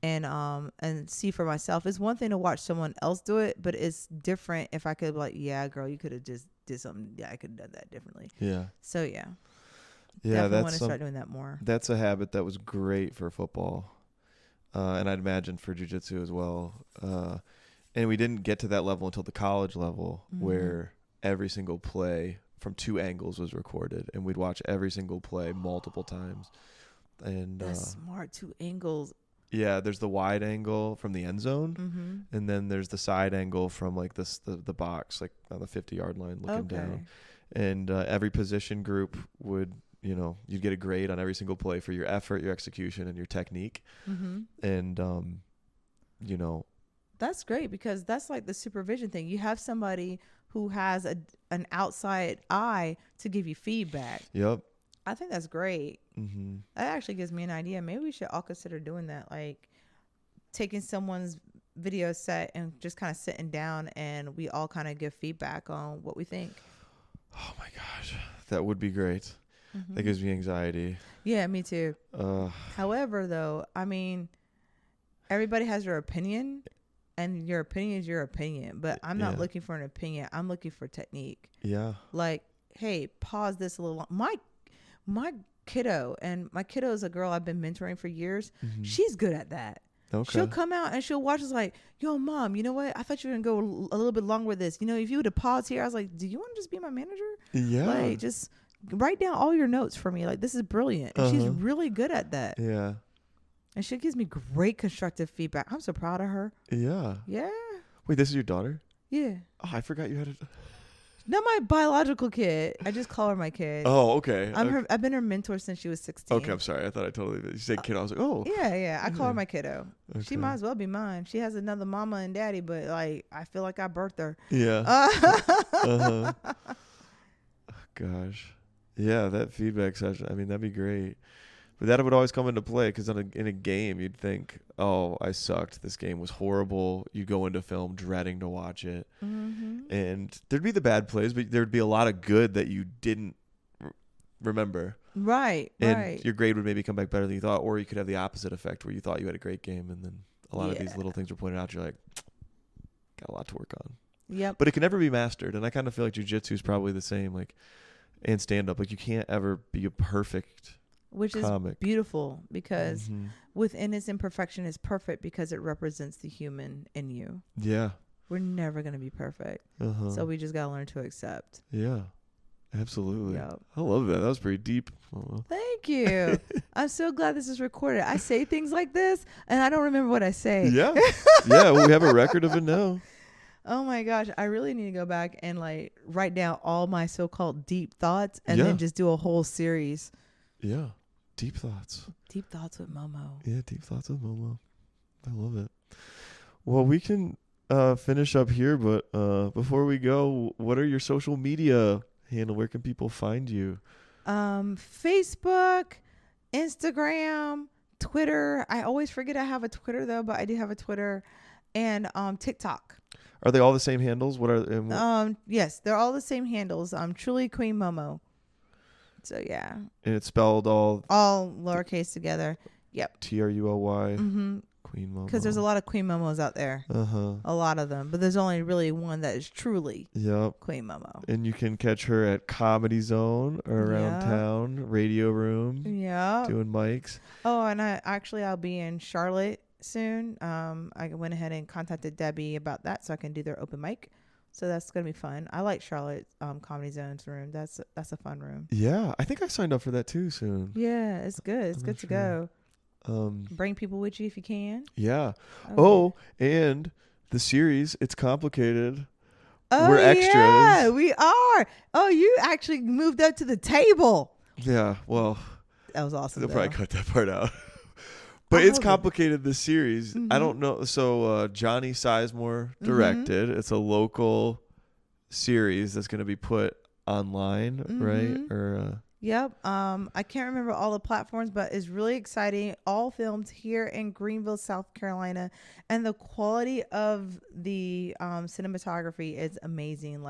and see for myself. It's one thing to watch someone else do it, but it's different if I could be like, yeah, girl, you could have just did something. Yeah, I could have done that differently. Yeah. So yeah. Yeah, definitely want to start doing that more. That's a habit that was great for football, and I'd imagine for jiu-jitsu as well. And we didn't get to that level until the college level where every single play from 2 angles was recorded, and we'd watch every single play multiple times. And that's smart. 2 angles. Yeah, there's the wide angle from the end zone, and then there's the side angle from like the box, like on the 50-yard line looking down. And every position group would, you'd get a grade on every single play for your effort, your execution, and your technique. And, that's great because that's like the supervision thing. You have somebody who has an outside eye to give you feedback. Yep. I think that's great. That actually gives me an idea. Maybe we should all consider doing that, like taking someone's video set and just kind of sitting down and we all kind of give feedback on what we think. Oh my gosh, that would be great. That gives me anxiety. Yeah, me too. However, though, I mean, everybody has their opinion. And your opinion is your opinion, but I'm not looking for an opinion. I'm looking for technique. Yeah. Like, hey, pause this a little. My kiddo, and my kiddo is a girl I've been mentoring for years. She's good at that. Okay. She'll come out and she'll watch us like, yo, mom, you know what? I thought you were going to go a little bit longer with this. If you would have paused here, I was like, do you want to just be my manager? Yeah. Like, just write down all your notes for me. Like, this is brilliant. And she's really good at that. Yeah. And she gives me great constructive feedback. I'm so proud of her. Yeah. Yeah. Wait, this is your daughter? Yeah. Oh, I forgot you had a... Not my biological kid. I just call her my kid. Oh, okay. I've been her mentor since she was 16. Okay, I'm sorry. I thought you said kid. I was like, oh. Yeah. I call her my kiddo. Okay. She might as well be mine. She has another mama and daddy, but like I feel like I birthed her. Yeah. Oh, gosh. Yeah, that feedback session. I mean, that'd be great. But that would always come into play because in a game, you'd think, oh, I sucked. This game was horrible. You go into film dreading to watch it. And there'd be the bad plays, but there'd be a lot of good that you didn't remember. Right, and your grade would maybe come back better than you thought, or you could have the opposite effect where you thought you had a great game, and then a lot of these little things were pointed out. You're like, got a lot to work on. Yep. But it can never be mastered, and I kind of feel like jiu-jitsu is probably the same, like, and stand-up. Like, you can't ever be a perfect... Which is beautiful because within its imperfection is perfect because it represents the human in you. Yeah. We're never going to be perfect. So we just got to learn to accept. Yeah, absolutely. Yep. I love that. That was pretty deep. Thank you. I'm so glad this is recorded. I say things like this and I don't remember what I say. Yeah. Yeah, well, we have a record of it now. Oh my gosh, I really need to go back and like write down all my so-called deep thoughts and then just do a whole series. Yeah. Deep thoughts. Deep thoughts with Momo. Yeah, deep thoughts with Momo. I love it. Well, we can finish up here, but before we go, what are your social media handle? Where can people find you? Facebook, Instagram, Twitter. I always forget I have a Twitter though, but I do have a Twitter, and TikTok. Are they all the same handles? What are yes, they're all the same handles. Truly Queen Momo. So yeah. And it's spelled all lowercase together. Yep. TRULY. Queen Momo. Because there's a lot of Queen Momos out there. A lot of them, but there's only really one that is truly Queen Momo. And you can catch her at Comedy Zone or around town, Radio Room. Yeah. Doing mics. Oh, and I'll be in Charlotte soon. I went ahead and contacted Debbie about that so I can do their open mic. So that's gonna be fun. I like Charlotte Comedy Zone's room. That's a fun room. Yeah, I think I signed up for that too soon. Yeah, it's good. It's I'm good not to sure. go. Bring people with you if you can. Yeah. Okay. Oh, and the series, It's Complicated. Oh, We're extras. yeah, we are. Oh, you actually moved up to the table. Yeah, well, That was awesome. they'll though. probably cut that part out. But I It's hope it- Complicated, the series. I Mhm. don't know. So Johnny Sizemore directed. It's a local series that's going to be put online, right? Mhm. Or Yep. I can't remember all the platforms, but it's really exciting. All filmed here in Greenville, South Carolina, and the quality of the cinematography is amazing.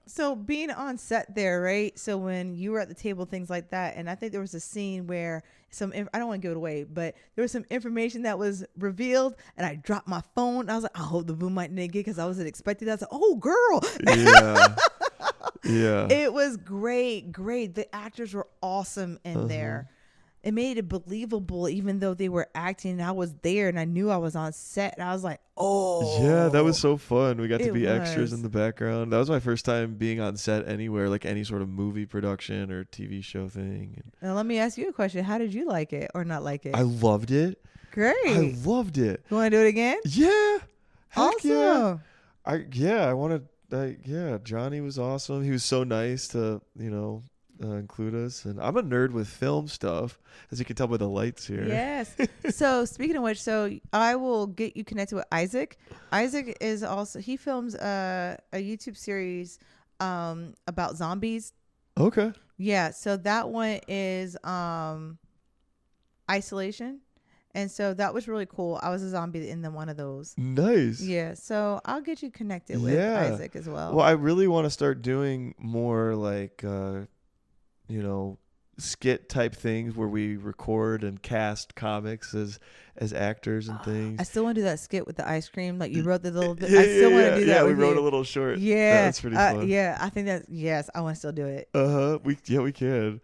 So being on set there, right? So when you were at the table, things like that, and I think there was a scene where I don't want to give it away, but there was some information that was revealed, and I dropped my phone. I was like, I hope the boom might nigga, because I wasn't expecting that. I was like, oh, girl. yeah. Yeah. It was great. The actors were awesome in there. It made it believable, even though they were acting. And I was there, and I knew I was on set. And I was like, "Oh, Yeah, that was so fun. We got to It be extras was. in the background. That was my first time being on set anywhere, like any sort of movie production or TV show thing. And Now let me ask you a question: how did you like it or not like it? I loved it. Great. I loved it. You want to do it again? Yeah. Heck Awesome. yeah. I wanted. Yeah, Johnny was awesome. He was so nice to include us. And I'm a nerd with film stuff, as you can tell by the lights here. Yes. So speaking of which, I will get you connected with Isaac. Isaac is also he films a YouTube series about zombies. Okay. Yeah, so that one is isolation. And so that was really cool. I was a zombie in one of those. Nice. Yeah, so I'll get you connected with Isaac as well. Well, I really want to start doing more like skit type things where we record and cast comics as actors and things. I still want to do that skit with the ice cream. Like you wrote the little bit. I still want to do that. Yeah, we with wrote you. a little short. Yeah, That's pretty fun. Yeah, I think yes, I want to still do it. We can.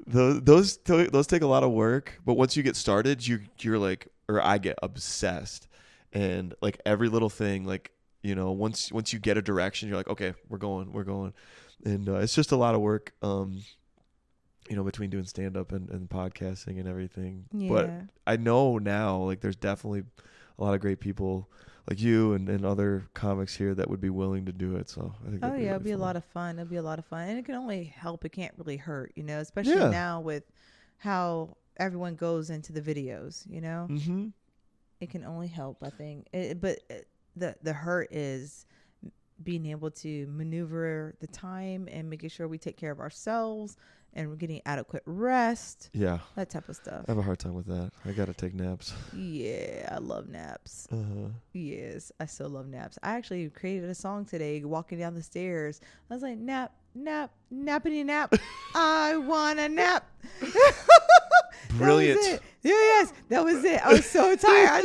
Those take a lot of work, but once you get started, you're like, or I get obsessed, and like every little thing, like once you get a direction, you're like, okay, we're going, and it's just a lot of work, between doing stand up and podcasting and everything. Yeah. But I know now, like, there's definitely a lot of great people like you and other comics here that would be willing to do it. So I think It'll be a lot of fun. It'll be a lot of fun, and it can only help. It can't really hurt, especially now with how everyone goes into the videos. Mm-hmm. It can only help, I think. But the hurt is being able to maneuver the time and making sure we take care of ourselves and we're getting adequate rest. Yeah. That type of stuff. I have a hard time with that. I got to take naps. Yeah, I love naps. Uh-huh. Yes, I still love naps. I actually created a song today walking down the stairs. I was like, nappity nap. I want a nap. Brilliant. That was it. Yes, that was it. I was so tired.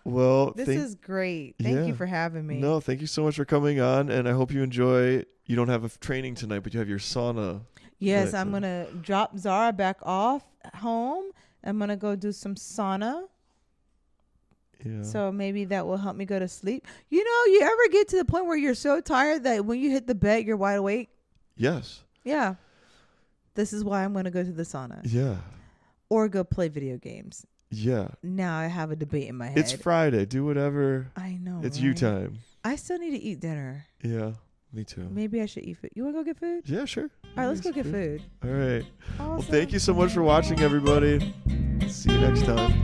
Well, this is great. Thank you for having me. No, thank you so much for coming on, and I hope you enjoy. You don't have a training tonight, but you have your sauna. Yes, I'm going to drop Zara back off at home. I'm going to go do some sauna. Yeah. So maybe that will help me go to sleep. You ever get to the point where you're so tired that when you hit the bed, you're wide awake? Yes. Yeah. This is why I'm going to go to the sauna. Yeah. Or go play video games. Yeah. Now I have a debate in my head. It's Friday. Do whatever. I know. It's right? you time. I still need to eat dinner. Yeah. Me too. Maybe I should eat food. You want to go get food? Yeah, sure. All right, let's go get food. All right. Awesome. Well, thank you so much for watching, everybody. See you next time.